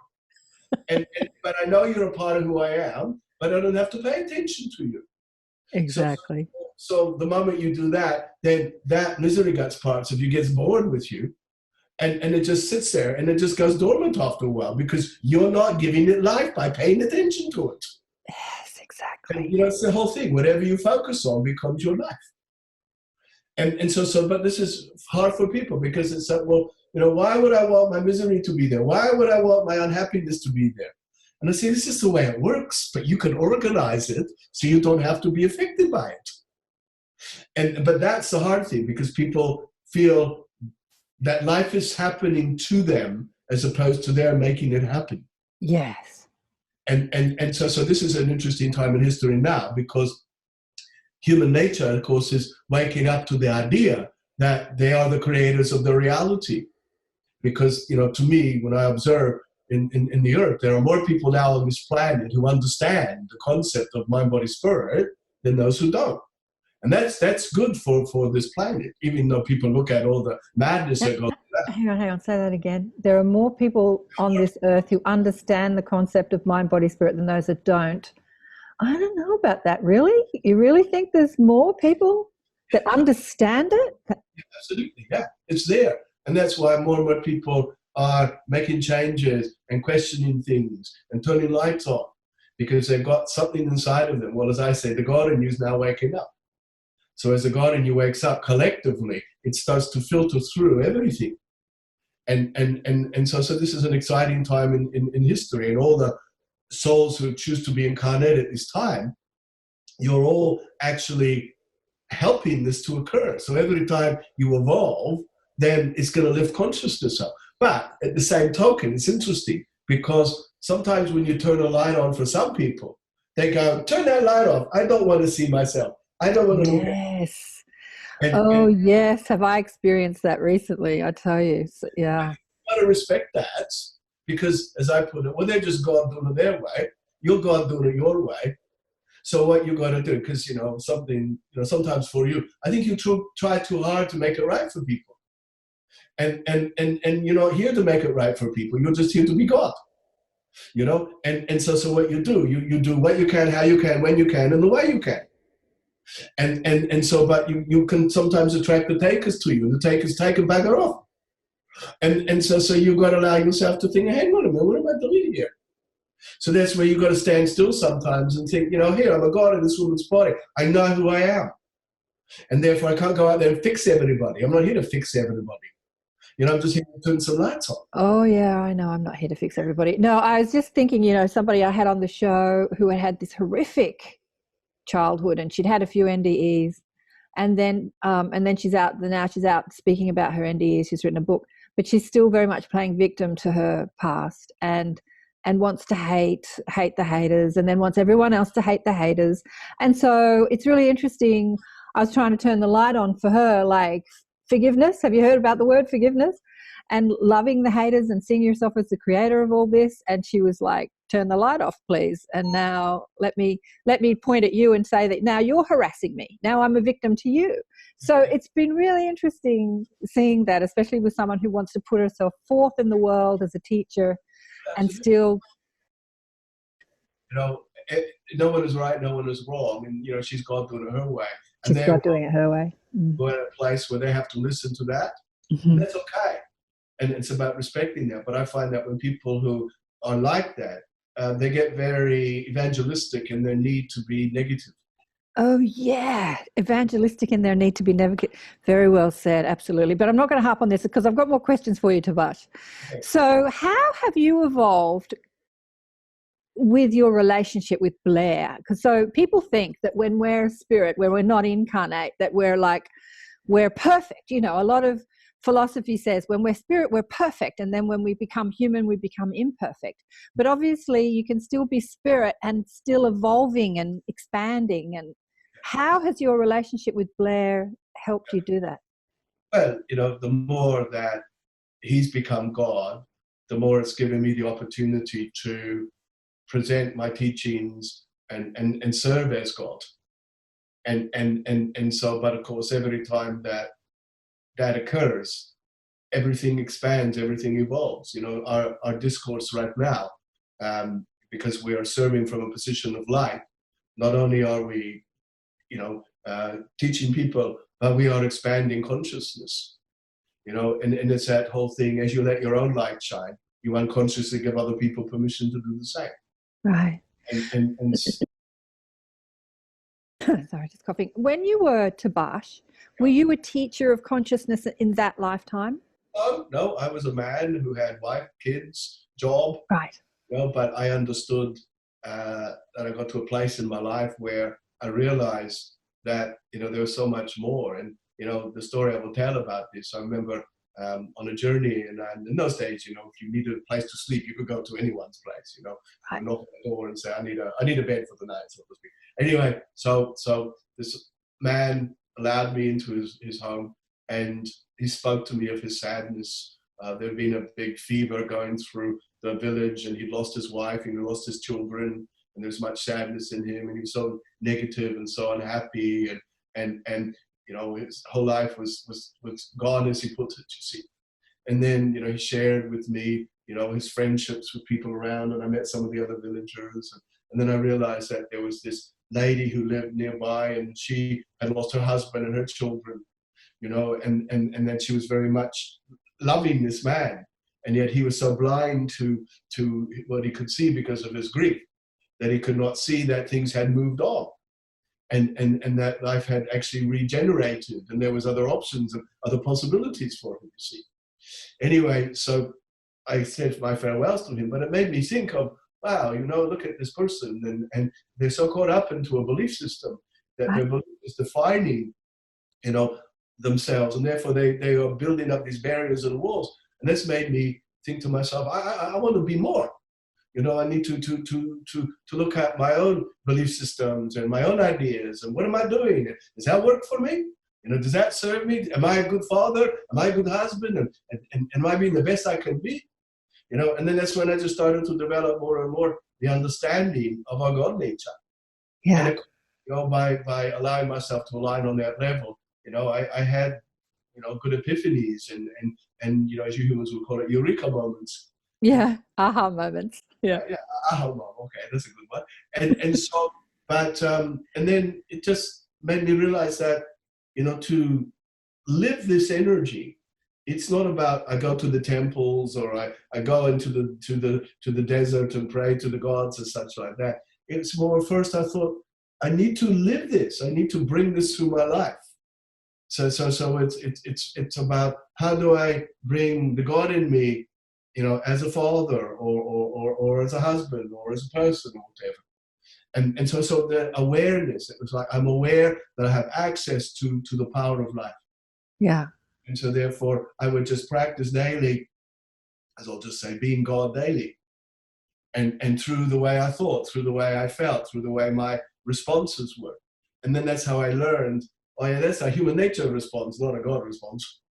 But I know you're a part of who I am, but I don't have to pay attention to you. Exactly. So the moment you do that, then that misery guts parts of you gets bored with you, and it just sits there, and it just goes dormant after a while because you're not giving it life by paying attention to it. Yes, exactly. And it's the whole thing. Whatever you focus on becomes your life. And so, but this is hard for people because it's like, well, why would I want my misery to be there? Why would I want my unhappiness to be there? And I say, this is the way it works, but you can organize it so you don't have to be affected by it. But that's the hard thing because people feel that life is happening to them as opposed to their making it happen. Yes. And so this is an interesting time in history now because human nature, of course, is waking up to the idea that they are the creators of the reality. Because, to me, when I observe in the earth, there are more people now on this planet who understand the concept of mind, body, spirit than those who don't. And that's good for this planet, even though people look at all the madness that goes on. Hang on, say that again. There are more people on this earth who understand the concept of mind, body, spirit than those that don't. I don't know about that, really? You really think there's more people that understand it? Absolutely, yeah. It's there. And that's why more and more people are making changes and questioning things and turning lights on because they've got something inside of them. Well, as I say, the God in you is now waking up. So as the God in you wakes up collectively, it starts to filter through everything. And so this is an exciting time in history, and all the souls who choose to be incarnated at this time, you're all actually helping this to occur. So every time you evolve, then it's going to lift consciousness up. But at the same token, it's interesting because sometimes when you turn a light on for some people, they go, turn that light off. I don't want to see myself. I don't want to look at it. Yes. And Yes. Have I experienced that recently? I tell you. So, yeah. you got to respect that because, as I put it, well, they're just God doing it their way. You're God doing it your way. So what you got to do, because, sometimes for you, I think you try too hard to make it right for people. And you're not here to make it right for people. You're just here to be God. And so what you do, you do what you can, how you can, when you can, and the way you can. But you can sometimes attract the takers to you, and the takers take and bagger off. And so you've got to allow yourself to think, hang on a minute, what am I doing here? So that's where you've got to stand still sometimes and think, here, I'm a God in this woman's body. I know who I am. And therefore I can't go out there and fix everybody. I'm not here to fix everybody. I'm just here to turn some lights on. Oh, yeah, I know. I'm not here to fix everybody. No, I was just thinking, somebody I had on the show who had this horrific childhood, and she'd had a few NDEs, and then she's out. Now she's out speaking about her NDEs. She's written a book, but she's still very much playing victim to her past, and wants to hate the haters, and then wants everyone else to hate the haters. And so it's really interesting. I was trying to turn the light on for her, like forgiveness. Have you heard about the word forgiveness? And loving the haters and seeing yourself as the creator of all this. And she was like, turn the light off, please. And now let me point at you and say that now you're harassing me. Now I'm a victim to you. So it's been really interesting seeing that, especially with someone who wants to put herself forth in the world as a teacher. And still, no one is right, no one is wrong, and she's gone doing it her way. She's got doing it her way. We're in a place where they have to listen to that. Mm-hmm. That's okay, and it's about respecting that. But I find that when people who are like that, they get very evangelistic in their need to be negative. Oh, yeah. Evangelistic in their need to be negative. Very well said. Absolutely. But I'm not going to harp on this because I've got more questions for you, Tabaash. Okay. So how have you evolved with your relationship with Blair? Because so people think that when we're spirit, when we're not incarnate, that we're perfect. A lot of philosophy says when we're spirit, we're perfect. And then when we become human, we become imperfect. But obviously you can still be spirit and still evolving and expanding. And how has your relationship with Blair helped you do that? Well, the more that he's become God, the more it's given me the opportunity to present my teachings and serve as God. And so, but of course, every time that occurs, everything expands, everything evolves. Our discourse right now, because we are serving from a position of light, not only are we teaching people we are expanding consciousness, and it's that whole thing, as you let your own light shine, you unconsciously give other people permission to do the same. Right. And sorry, just coughing. When you were Tabaash, were you a teacher of consciousness in that lifetime? No, I was a man who had wife, kids, job. Right. But I understood that I got to a place in my life where I realized that, there was so much more. And, the story I will tell about this, I remember on a journey, and in those days, if you needed a place to sleep, you could go to anyone's place, Right. knock on the door and say, I need a bed for the night, so to speak. Anyway, so this man allowed me into his home, and he spoke to me of his sadness. There'd been a big fever going through the village, and he'd lost his wife, and he lost his children, and there's much sadness in him, and he was so negative and so unhappy, and his whole life was gone, as he put it, you see. And then, he shared with me, his friendships with people around, and I met some of the other villagers, and then I realized that there was this lady who lived nearby, and she had lost her husband and her children, and that she was very much loving this man, and yet he was so blind to what he could see because of his grief, that he could not see that things had moved on, and that life had actually regenerated, and there was other options and other possibilities for him to see. Anyway, so I said my farewells to him, but it made me think of, wow, look at this person, and they're so caught up into a belief system that their belief is defining, themselves, and therefore they are building up these barriers and walls. And this made me think to myself, I want to be more. I need to look at my own belief systems and my own ideas, and what am I doing? Does that work for me? Does that serve me? Am I a good father? Am I a good husband? And am I being the best I can be? And then that's when I just started to develop more and more the understanding of our God nature. Yeah. And by allowing myself to align on that level, I had, good epiphanies and as you humans would call it, eureka moments. Yeah. Aha moments. Yeah. Yeah. Aha moment. Okay, that's a good one. And so, but and then it just made me realize that, to live this energy, it's not about I go to the temples or I go into the desert and pray to the gods and such like that. It's more, first I thought, I need to live this. I need to bring this through my life. So it's about how do I bring the God in me, as a father or as a husband or as a person or whatever. And so the awareness, it was like I'm aware that I have access to the power of life. Yeah. And so therefore I would just practice daily, as I'll just say, being God daily. And through the way I thought, through the way I felt, through the way my responses were. And then that's how I learned, oh yeah, that's a human nature response, not a God response.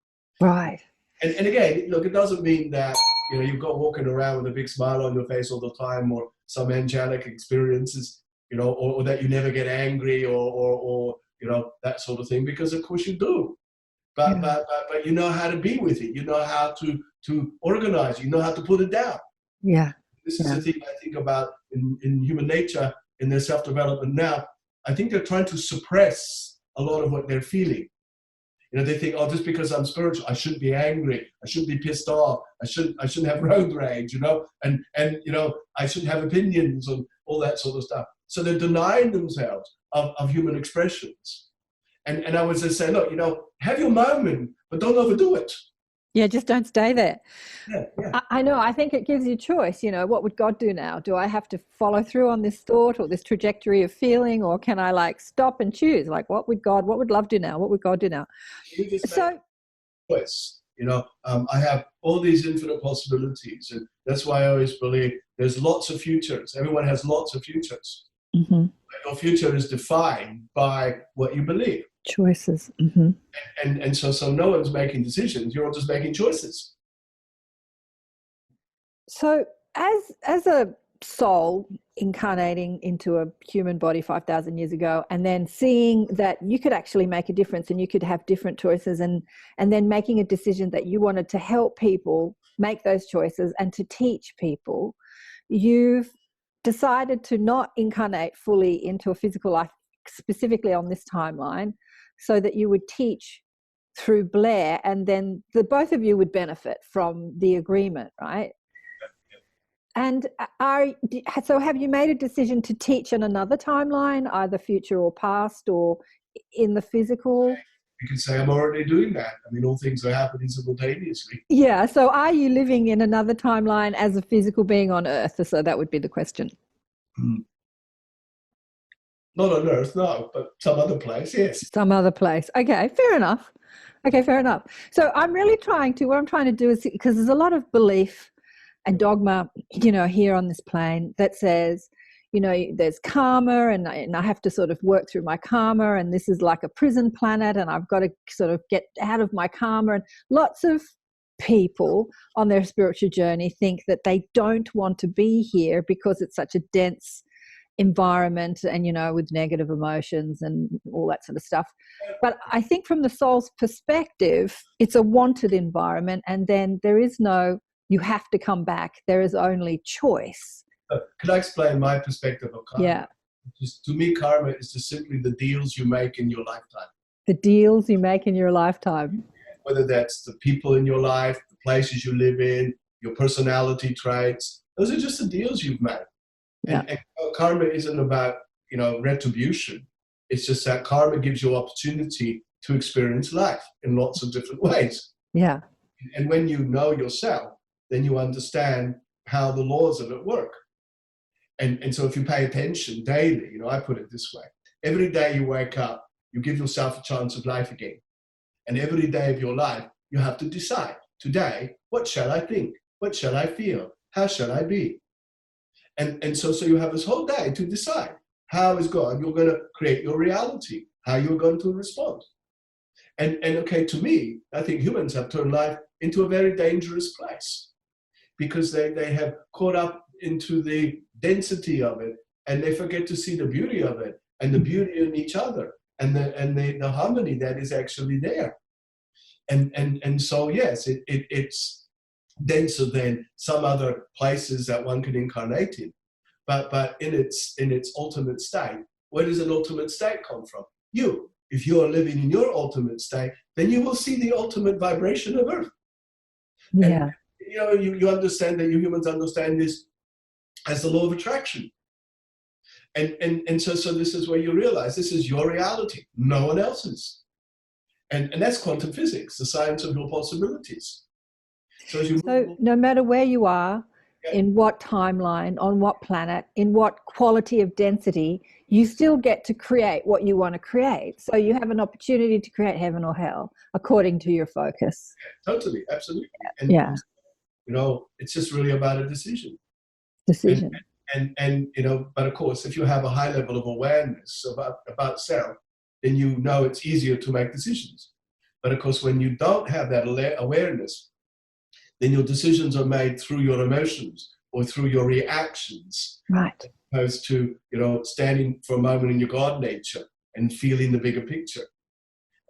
Right. And again, look, it doesn't mean that, you've got walking around with a big smile on your face all the time, or some angelic experiences, or that you never get angry or that sort of thing, because of course you do. But you know how to be with it. You know how to organize. You know how to put it down. Yeah. This is the thing I think about in human nature, in their self-development now. I think they're trying to suppress a lot of what they're feeling. They think, oh, just because I'm spiritual, I shouldn't be angry. I shouldn't be pissed off. I shouldn't have road rage, and I shouldn't have opinions and all that sort of stuff. So they're denying themselves of human expressions. And I would just say, look, have your moment, but don't overdo it. Yeah, just don't stay there. Yeah. I know. I think it gives you choice. What would God do now? Do I have to follow through on this thought or this trajectory of feeling, or can I stop and choose? What would love do now? What would God do now? We just make a choice. I have all these infinite possibilities, and that's why I always believe there's lots of futures. Everyone has lots of futures. Mm-hmm. Your future is defined by what you believe. Choices. Mm-hmm. And so no one's making decisions. You're all just making choices. So as a soul incarnating into a human body 5,000 years ago, and then seeing that you could actually make a difference and you could have different choices, and then making a decision that you wanted to help people make those choices and to teach people, you've decided to not incarnate fully into a physical life specifically on this timeline so that you would teach through Blair, and then the both of you would benefit from the agreement, right? And so have you made a decision to teach in another timeline, either future or past, or in the physical? You can say I'm already doing that. I mean, all things are happening simultaneously. Yeah, so are you living in another timeline as a physical being on Earth? So that would be the question. Not on Earth, no, but some other place, yes. Some other place. Okay, fair enough. So I'm really what I'm trying to do is, because there's a lot of belief and dogma, here on this plane that says, there's karma, and I have to sort of work through my karma, and this is like a prison planet, and I've got to sort of get out of my karma. And lots of people on their spiritual journey think that they don't want to be here because it's such a dense environment and, with negative emotions and all that sort of stuff. But I think from the soul's perspective, it's a wanted environment, and then there is no, you have to come back. There is only choice. Can I explain my perspective of karma? Yeah. Just, to me, karma is just simply the deals you make in your lifetime. The deals you make in your lifetime. Whether that's the people in your life, the places you live in, your personality traits, those are just the deals you've made. Yeah. And karma isn't about, retribution. It's just that karma gives you opportunity to experience life in lots of different ways. Yeah. And when you know yourself, then you understand how the laws of it work. And so if you pay attention daily, I put it this way, every day you wake up, you give yourself a chance of life again. And every day of your life, you have to decide, today, what shall I think? What shall I feel? How shall I be? And so you have this whole day to decide how is God, you're going to create your reality, how you're going to respond. And okay, to me, I think humans have turned life into a very dangerous place because they have caught up into the density of it, and they forget to see the beauty of it and the beauty in each other and the harmony that is actually there. And so yes, it's denser than some other places that one can incarnate in, but in its ultimate state, where does an ultimate state come from? You. If you are living in your ultimate state, then you will see the ultimate vibration of Earth. Yeah. And, you understand that you humans understand this as the law of attraction. And so this is where you realize this is your reality, no one else's. And that's quantum physics, the science of your possibilities. So no matter where you are, in what timeline, on what planet, in what quality of density, you still get to create what you want to create. So you have an opportunity to create heaven or hell according to your focus. Totally, absolutely. And, it's just really about a decision. And but of course, if you have a high level of awareness about self, then it's easier to make decisions. But of course, when you don't have that awareness, then your decisions are made through your emotions or through your reactions. Right. As opposed to, standing for a moment in your God nature and feeling the bigger picture.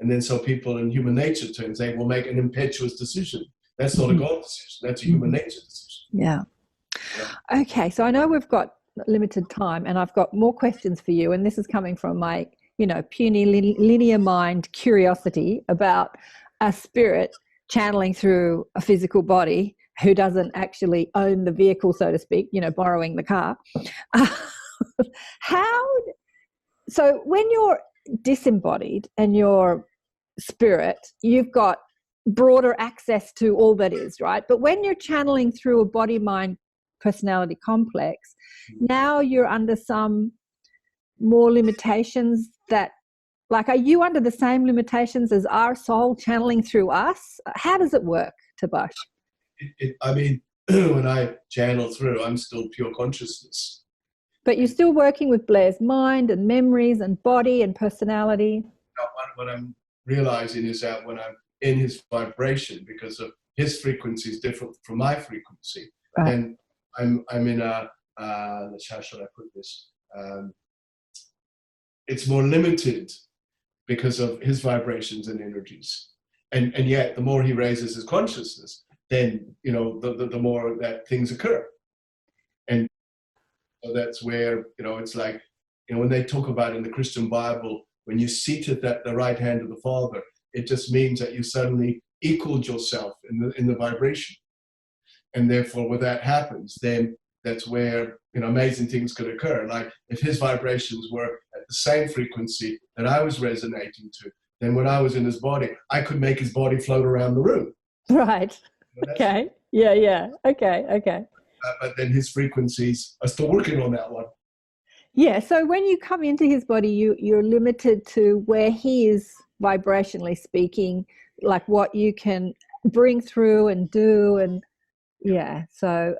And then so people in human nature terms, they will make an impetuous decision. That's not a God decision. That's a human nature decision. Yeah. Okay, so I know we've got limited time, and I've got more questions for you, and this is coming from my, puny linear mind curiosity about a spirit channeling through a physical body who doesn't actually own the vehicle, so to speak, borrowing the car. So when you're disembodied and you're spirit, you've got broader access to all that is, right? But when you're channeling through a body-mind personality complex, now you're under some more limitations that, are you under the same limitations as our soul channeling through us? How does it work, Tabaash? When I channel through, I'm still pure consciousness. But you're still working with Blair's mind and memories and body and personality. What I'm realizing is that when I'm in his vibration, because of his frequency is different from my frequency, then I'm in a, how should I put this? It's more limited because of his vibrations and energies. And yet, the more he raises his consciousness, then, the more that things occur. And so that's where, it's like when they talk about in the Christian Bible, when you're seated at the right hand of the Father, it just means that you suddenly equaled yourself in the vibration. And therefore, when that happens, then that's where amazing things could occur. Like if his vibrations were at the same frequency that I was resonating to, then when I was in his body, I could make his body float around the room. Right. Okay. Yeah. Okay. But then his frequencies are still working on that one. Yeah. So when you come into his body, you're limited to where he is vibrationally speaking, like what you can bring through and do, and yeah. So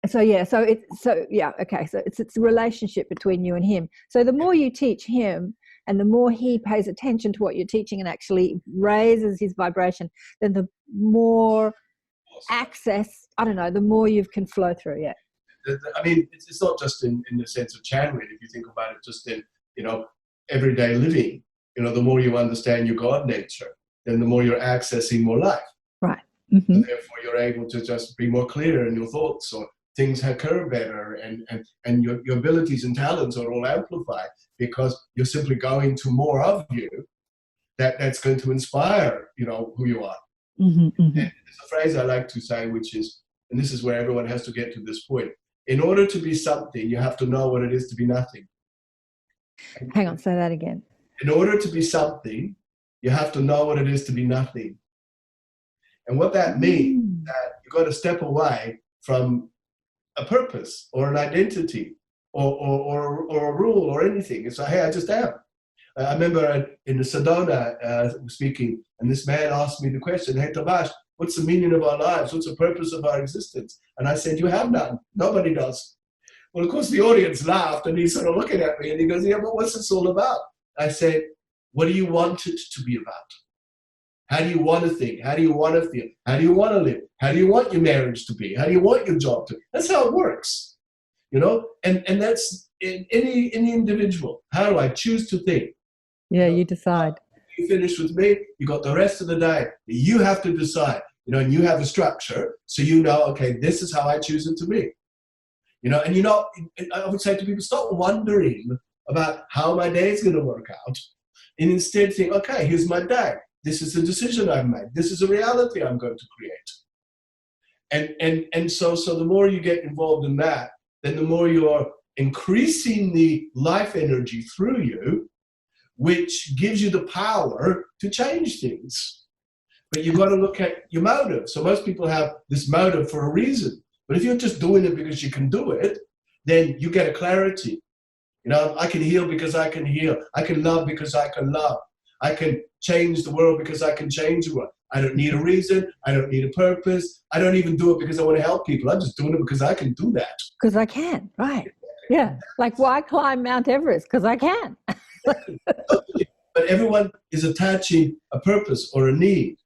it's a relationship between you and him. So the more you teach him, and the more he pays attention to what you're teaching and actually raises his vibration, then the more access, the more you can flow through. Yeah. I mean, it's not just in the sense of channeling. If you think about it, just in everyday living, the more you understand your God nature, then the more you're accessing more life. Right. Mm-hmm. And therefore, you're able to just be more clear in your thoughts, or things occur better, and your abilities and talents are all amplified because you're simply going to more of you that's going to inspire, who you are. Mm-hmm, mm-hmm. And there's a phrase I like to say, which is, and this is where everyone has to get to this point, in order to be something, you have to know what it is to be nothing. Hang on, say that again. In order to be something, you have to know what it is to be nothing. And what that means is that you've got to step away from a purpose or an identity or a rule or anything. It's like, hey, I just am. I remember in the Sedona speaking, and this man asked me the question, hey, Tabaash, what's the meaning of our lives? What's the purpose of our existence? And I said, you have none. Nobody does. Well, of course, the audience laughed, and he's sort of looking at me, and he goes, yeah, but what's this all about? I said, what do you want it to be about? How do you want to think? How do you want to feel? How do you want to live? How do you want your marriage to be? How do you want your job to be? That's how it works, and that's in any individual. How do I choose to think? Yeah, you decide. You finish with me, you got the rest of the day. You have to decide, and you have a structure, so okay, this is how I choose it to be. And I would say to people, stop wondering about how my day is going to work out, and instead think, okay, here's my day. This is a decision I've made. This is a reality I'm going to create. And so the more you get involved in that, then the more you're increasing the life energy through you, which gives you the power to change things. But you've got to look at your motive. So most people have this motive for a reason. But if you're just doing it because you can do it, then you get a clarity. I can heal because I can heal. I can love because I can love. I can change the world because I can change the world. I don't need a reason. I don't need a purpose. I don't even do it because I want to help people. I'm just doing it because I can do that. Because I can, right. Yeah. Like, why climb Mount Everest? Because I can. But everyone is attaching a purpose or a need,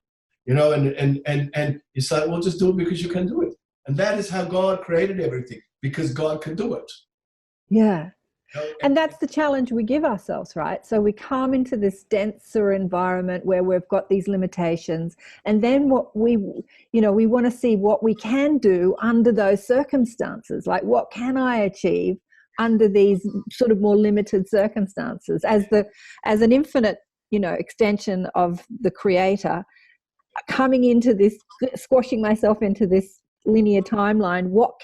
and it's like, well, just do it because you can do it. And that is how God created everything, because God can do it. Yeah. And that's the challenge we give ourselves, right? So we come into this denser environment where we've got these limitations, and then what we want to see what we can do under those circumstances. Like, what can I achieve under these sort of more limited circumstances as an infinite, extension of the Creator, coming into this, squashing myself into this linear timeline. What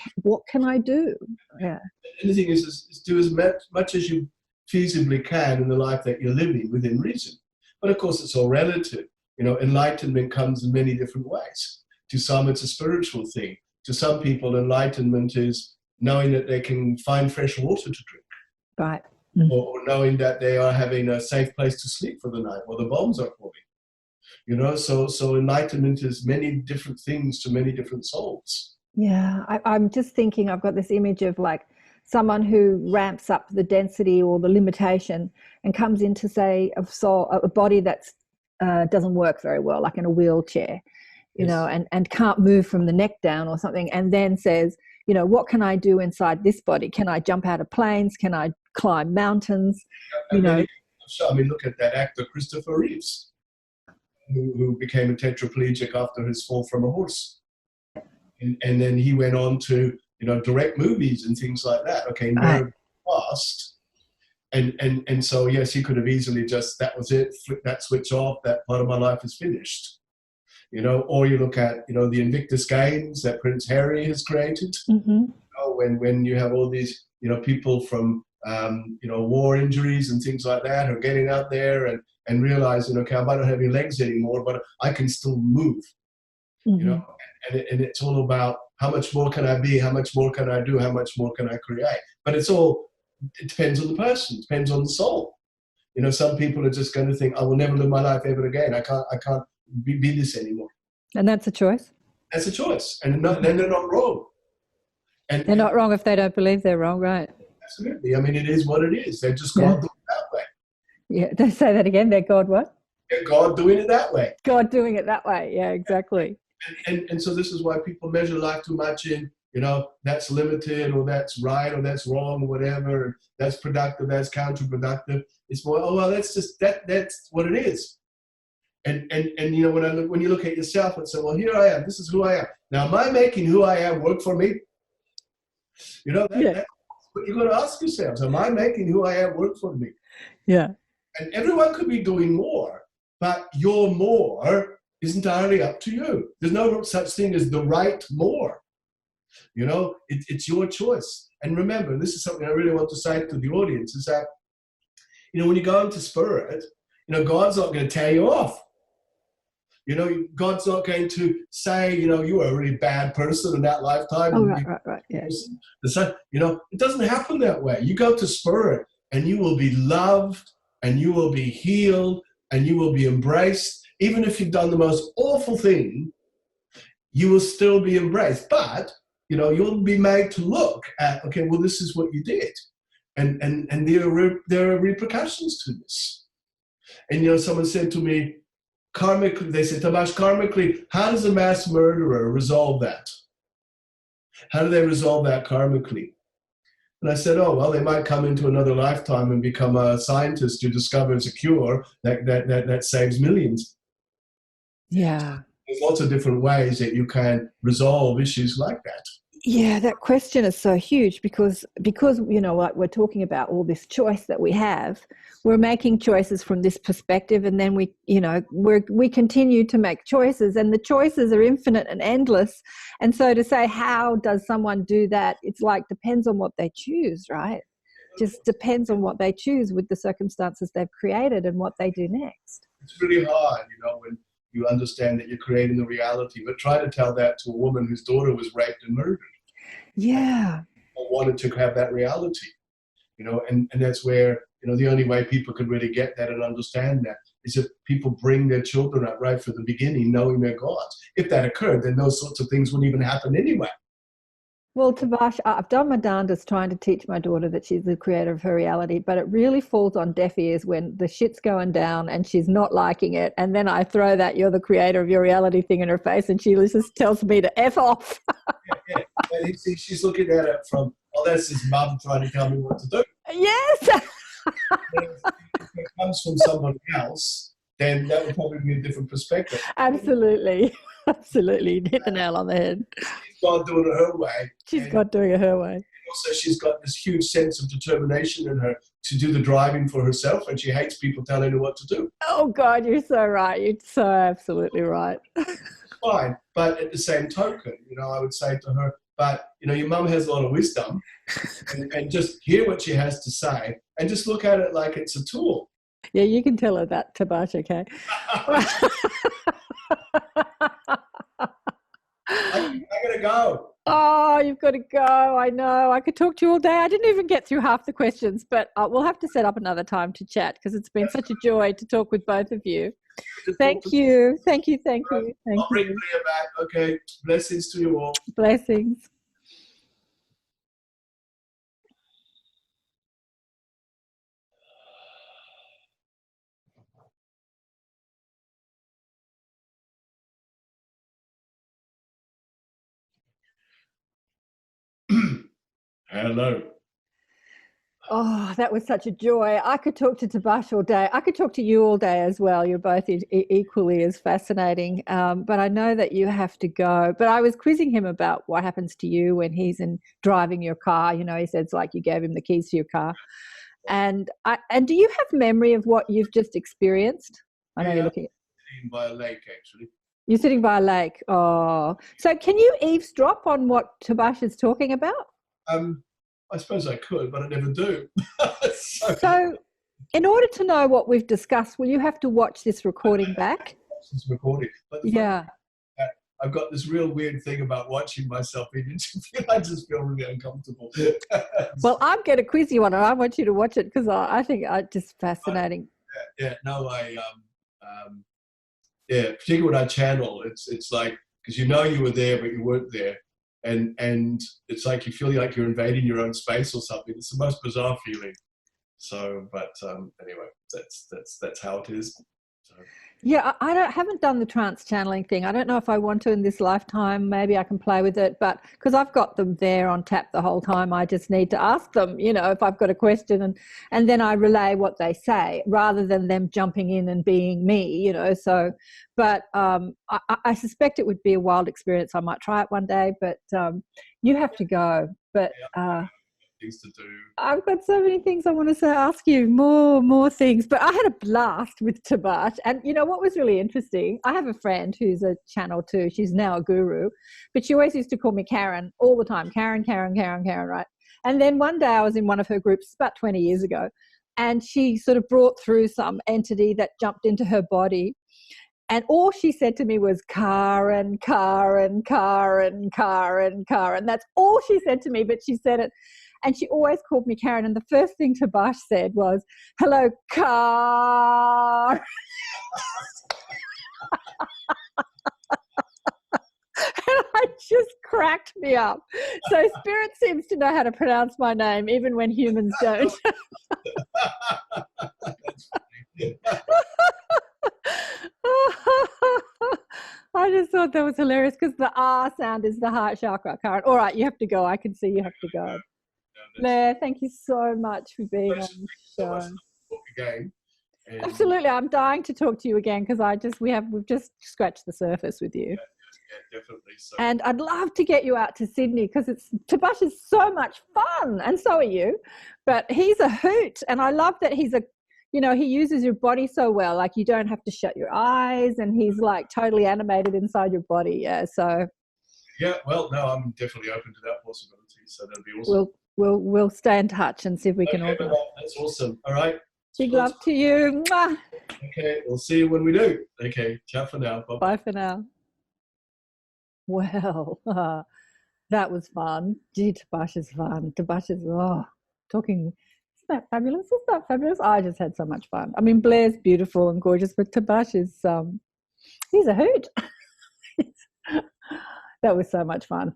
can I do? Yeah. And the thing is do as much as you feasibly can in the life that you're living within reason. But of course, it's all relative. Enlightenment comes in many different ways. To some, it's a spiritual thing. To some people, enlightenment is knowing that they can find fresh water to drink. Right. Or knowing that they are having a safe place to sleep for the night while the bombs are falling. So enlightenment is many different things to many different souls. Yeah, I'm just thinking, I've got this image of like someone who ramps up the density or the limitation and comes into, say, a body that's doesn't work very well, like in a wheelchair, and can't move from the neck down or something, and then says, what can I do inside this body? Can I jump out of planes? Can I climb mountains? So, look at that actor, Christopher Reeves, who became a tetraplegic after his fall from a horse. And then he went on to, direct movies and things like that. Okay, very fast, And so, yes, he could have easily just, that was it, flip that switch off, that part of my life is finished. You know, or you look at, you know, the Invictus Games that Prince Harry has created. Mm-hmm. You know, when you have all these, you know, people from, you know, war injuries and things like that are getting out there and realizing, okay, I might not have any legs anymore, but I can still move. Mm-hmm. You know, and it's all about how much more can I be, how much more can I do, how much more can I create. But it depends on the person, it depends on the soul. You know, some people are just going to think, I will never live my life ever again. I can't be this anymore. And that's a choice. That's a choice, and then they're not wrong. And they're not wrong if they don't believe they're wrong, right? Absolutely. I mean, it is what it is. They're just God doing it that way. Yeah, don't say that again. They're God what? They're God doing it that way. God doing it that way. Yeah, exactly. And so this is why people measure life too much in, you know, that's limited or that's right or that's wrong or whatever. That's productive, that's counterproductive. It's more, oh, well, that's what it is. And you know, when you look at yourself and say, well, here I am, this is who I am. Now, am I making who I am work for me? You know, that's what you're going to ask yourselves. Am I making who I am work for me? Yeah. And everyone could be doing more, but your more is entirely up to you. There's no such thing as the right more. You know, it's your choice. And remember, this is something I really want to say to the audience, is that, you know, when you go into spirit, you know, God's not going to tear you off. You know, God's not going to say, you know, you were a really bad person in that lifetime. Oh, right, yeah. You know, it doesn't happen that way. You go to spirit and you will be loved and you will be healed and you will be embraced. Even if you've done the most awful thing, you will still be embraced. But, you know, you'll be made to look at, okay, well, this is what you did. And there are repercussions to this. And, you know, someone said to me, karmically, they said, Tabaash, karmically, how does a mass murderer resolve that? How do they resolve that karmically? And I said, oh, well, they might come into another lifetime and become a scientist who discovers a cure that saves millions. Yeah. There's lots of different ways that you can resolve issues like that. Yeah, that question is so huge because you know, like we're talking about all this choice that we have, we're making choices from this perspective, and then we continue to make choices, and the choices are infinite and endless. And so to say, how does someone do that? It's like, depends on what they choose, right? Just depends on what they choose with the circumstances they've created and what they do next. It's really hard, you know, when you understand that you're creating the reality, but try to tell that to a woman whose daughter was raped and murdered. Yeah. Or wanted to have that reality, you know, and that's where, you know, the only way people could really get that and understand that is if people bring their children up right from the beginning, knowing they're gods. If that occurred, then those sorts of things wouldn't even happen anyway. Well, Tabaash, I've done my darndest trying to teach my daughter that she's the creator of her reality, but it really falls on deaf ears when the shit's going down and she's not liking it. And then I throw that "you're the creator of your reality" thing in her face, and she just tells me to F off. Yeah. And you see, she's looking at it from, oh, that's his mum trying to tell me what to do. Yes. If it comes from somebody else, then that would probably be a different perspective. Absolutely. Absolutely. You hit the nail on the head. She's God doing it her way. She's God doing it her way. Also, she's got this huge sense of determination in her to do the driving for herself, and she hates people telling her what to do. Oh, God, you're so right. You're so absolutely right. Fine. But at the same token, you know, I would say to her, but, you know, your mum has a lot of wisdom, and just hear what she has to say and just look at it like it's a tool. Yeah, you can tell her that, Tabaash, okay? I gotta go. Oh, you've got to go. I know. I could talk to you all day. I didn't even get through half the questions, but we'll have to set up another time to chat because it's been such a joy to talk with both of you. Thank you. Thank you. I'll bring Blair back. Okay. Blessings to you all. Blessings. Hello. Oh, that was such a joy. I could talk to Tabaash all day. I could talk to you all day as well. You're both equally as fascinating. But I know that you have to go. But I was quizzing him about what happens to you when he's driving your car. You know, he said it's like you gave him the keys to your car. And do you have memory of what you've just experienced? I know you're looking at. Sitting by a lake, actually. You're sitting by a lake. Oh, so can you eavesdrop on what Tabaash is talking about? I suppose I could, but I never do. So, in order to know what we've discussed, will you have to watch this recording back? This recording. But I've got this real weird thing about watching myself in interview. I just feel really uncomfortable. Well, I'm going to quiz you on it. I want you to watch it because I think it's just fascinating. Particularly when I channel, it's like, because you know you were there, but you weren't there. And it's like you feel like you're invading your own space or something. It's the most bizarre feeling. So, but anyway, that's how it is. So. Yeah, I haven't done the trance channeling thing. I don't know if I want to in this lifetime. Maybe I can play with it, but because I've got them there on tap the whole time, I just need to ask them, if I've got a question, and then I relay what they say rather than them jumping in and being me, So, but I suspect it would be a wild experience. I might try it one day, but you have to go. But things to do. I've got so many things I want to ask you, more things. But I had a blast with Tabaash. And what was really interesting, I have a friend who's a channel too. She's now a guru, but she always used to call me Karen all the time. Karen, right? And then one day I was in one of her groups about 20 years ago, and she sort of brought through some entity that jumped into her body. And all she said to me was, Karen. That's all she said to me, but she said it. And she always called me Karen. And the first thing Tabaash said was, hello, Karen. And I just cracked me up. So Spirit seems to know how to pronounce my name, even when humans don't. That's funny. I just thought that was hilarious because the R sound is the heart chakra, Karen. All right, you have to go. I can see you have to go. Blair, thank you so much for being on the show. Again. Absolutely, I'm dying to talk to you again because we've just scratched the surface with you. Yeah, definitely. So. And I'd love to get you out to Sydney because Tabaash is so much fun, and so are you. But he's a hoot, and I love that he uses your body so well. Like, you don't have to shut your eyes, and he's like totally animated inside your body. Yeah, so. Yeah, well, no, I'm definitely open to that possibility. So that'd be awesome. We'll stay in touch and see if we can organise. That's awesome. All right. Big love to you. Mwah. Okay, we'll see you when we do. Okay, ciao for now. Bye. Bye for now. Well, that was fun. Gee, Tabaash is fun. Tabaash is, talking. Isn't that fabulous? Isn't that fabulous? I just had so much fun. I mean, Blair's beautiful and gorgeous, but Tabaash is, he's a hoot. That was so much fun.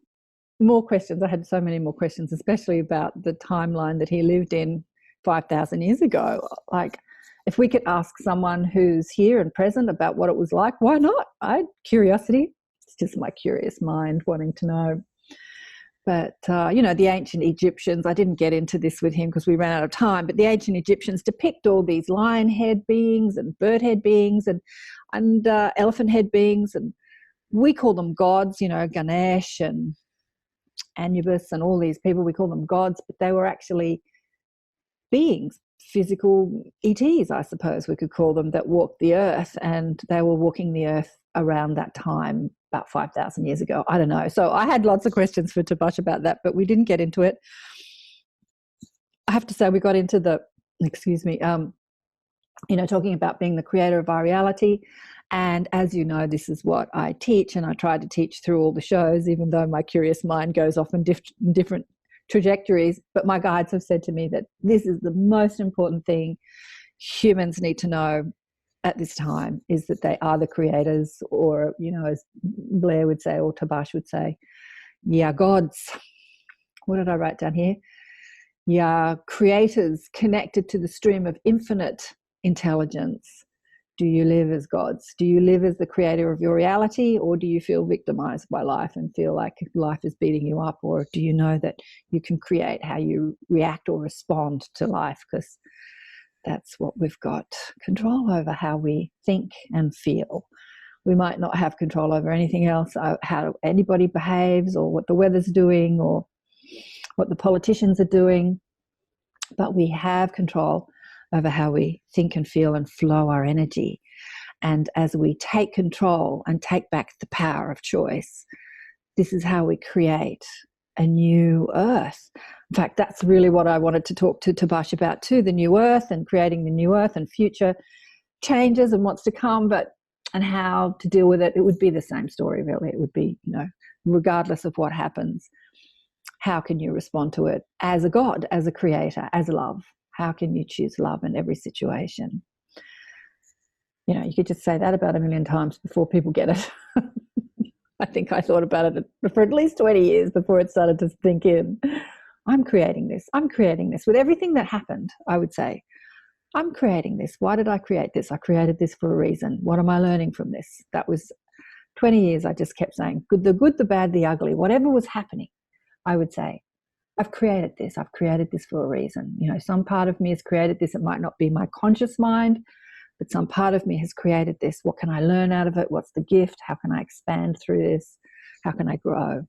More questions. I had so many more questions, especially about the timeline that he lived in 5,000 years ago. Like, if we could ask someone who's here and present about what it was like, why not? Curiosity. It's just my curious mind wanting to know. But, the ancient Egyptians, I didn't get into this with him because we ran out of time, but the ancient Egyptians depict all these lion head beings and bird head beings and elephant head beings, and we call them gods, Ganesh and Anubis and all these people, we call them gods, but they were actually beings, physical ETs, I suppose we could call them, that walked the earth, and they were walking the earth around that time, about 5,000 years ago. I don't know. So I had lots of questions for Tabaash about that, but we didn't get into it. I have to say we got into talking about being the creator of our reality. And as you know, this is what I teach, and I try to teach through all the shows, even though my curious mind goes off in different trajectories. But my guides have said to me that this is the most important thing humans need to know at this time, is that they are the creators, or, as Blair would say, or Tabaash would say, yeah, gods. What did I write down here? Yeah, creators connected to the stream of infinite intelligence. Do you live as gods? Do you live as the creator of your reality, or do you feel victimized by life and feel like life is beating you up? Or do you know that you can create how you react or respond to life? Because that's what we've got control over, how we think and feel. We might not have control over anything else, how anybody behaves, or what the weather's doing, or what the politicians are doing. but we have control over how we think and feel and flow our energy. And as we take control and take back the power of choice, this is how we create a new earth. In fact, that's really what I wanted to talk to Tabaash about too, the new earth and creating the new earth and future changes and what's to come, and how to deal with it. It would be the same story, really. It would be, regardless of what happens, how can you respond to it as a God, as a creator, as love? How can you choose love in every situation? You could just say that about 1 million times before people get it. I think I thought about it for at least 20 years before it started to sink in. I'm creating this. I'm creating this. With everything that happened, I would say, I'm creating this. Why did I create this? I created this for a reason. What am I learning from this? That was 20 years. I just kept saying, the good, the bad, the ugly, whatever was happening, I would say, I've created this. I've created this for a reason. Some part of me has created this. It might not be my conscious mind, but some part of me has created this. What can I learn out of it? What's the gift? How can I expand through this? How can I grow?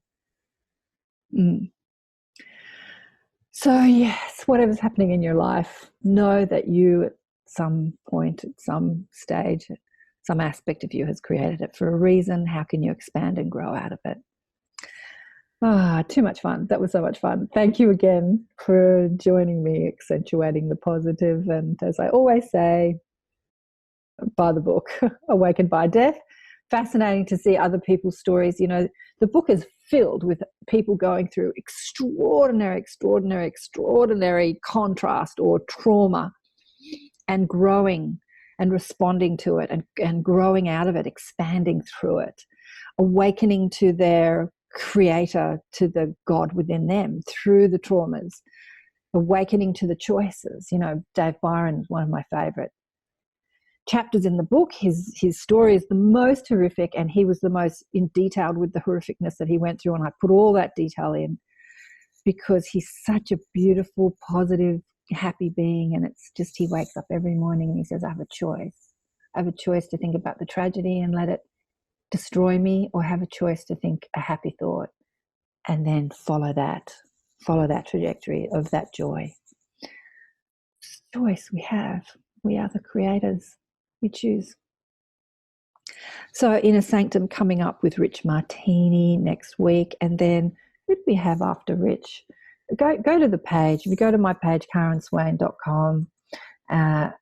So yes, whatever's happening in your life, know that you at some point, at some stage, some aspect of you has created it for a reason. How can you expand and grow out of it? Too much fun. That was so much fun. Thank you again for joining me, accentuating the positive. And as I always say, by the book, Awakened by Death. Fascinating to see other people's stories. The book is filled with people going through extraordinary contrast or trauma and growing and responding to it and growing out of it, expanding through it, awakening to their creator, to the God within them through the traumas, awakening to the choices. Dave Byron is one of my favorite chapters in the book. His story is the most horrific, and he was the most in detailed with the horrificness that he went through, and I put all that detail in because he's such a beautiful, positive, happy being. And it's just, he wakes up every morning and he says, I have a choice to think about the tragedy and let it destroy me, or have a choice to think a happy thought and then follow that trajectory of that joy. Choice we have. We are the creators. We choose. So Inner Sanctum coming up with Rich Martini next week. And then who do we have after Rich? Go to the page. If you go to my page, karenswain.com,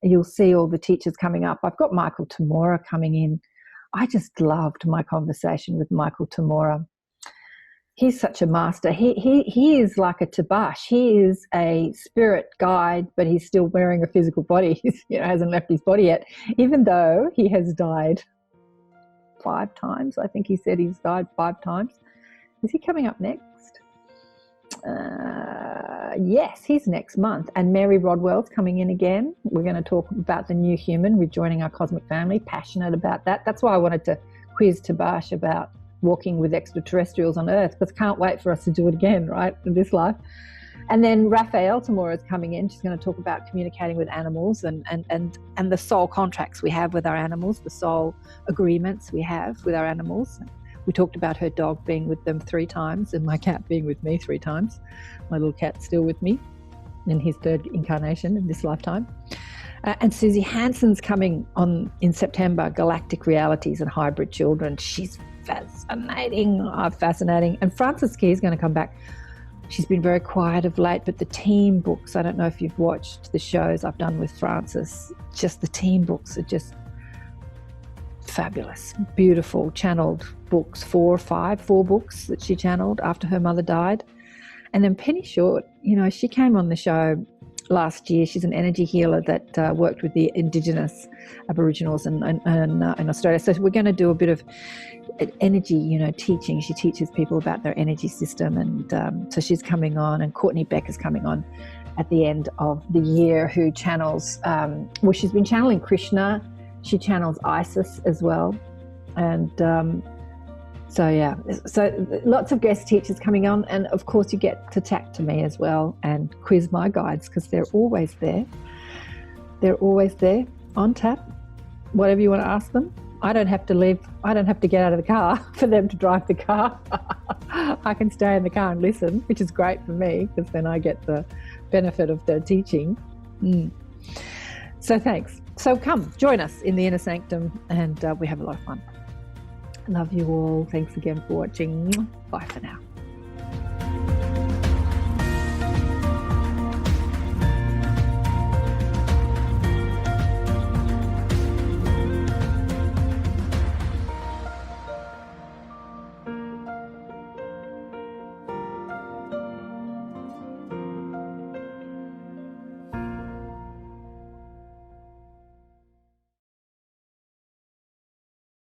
you'll see all the teachers coming up. I've got Michael Tamora coming in. I just loved my conversation with Michael Tamora. He's such a master. He is like a Tabaash. He is a spirit guide, but he's still wearing a physical body. He hasn't left his body yet, even though he has died 5 times. I think he said he's died 5 times. Is he coming up next? Yes, he's next month. And Mary Rodwell's coming in again. We're going to talk about the new human, rejoining our cosmic family, passionate about that. That's why I wanted to quiz Tabaash about walking with extraterrestrials on Earth, because can't wait for us to do it again, right, in this life. And then Raphael tomorrow is coming in. She's going to talk about communicating with animals and the soul contracts we have with our animals, the soul agreements we have with our animals. We talked about her dog being with them 3 times and my cat being with me 3 times. My little cat's still with me in his 3rd incarnation in this lifetime. And Susie Hanson's coming on in September, Galactic Realities and Hybrid Children. She's fascinating. And Frances Key is going to come back. She's been very quiet of late, but the team books, I don't know if you've watched the shows I've done with Frances, just the team books are just fabulous, beautiful, channeled books, 4 books that she channeled after her mother died. And then Penny Short, she came on the show last year. She's an energy healer that worked with the Indigenous Aboriginals in Australia. So we're going to do a bit of energy, teaching. She teaches people about their energy system, and so she's coming on. And Courtney Beck is coming on at the end of the year, who channels, she's been channeling Krishna. She channels Isis as well. And so lots of guest teachers coming on, and of course you get to chat to me as well and quiz my guides, because they're always there on tap, whatever you want to ask them. I don't have to leave, I don't have to get out of the car for them to drive the car. I can stay in the car and listen, which is great for me, because then I get the benefit of their teaching. So thanks. So come join us in the Inner Sanctum, and we have a lot of fun. Love you all. Thanks again for watching. Bye for now.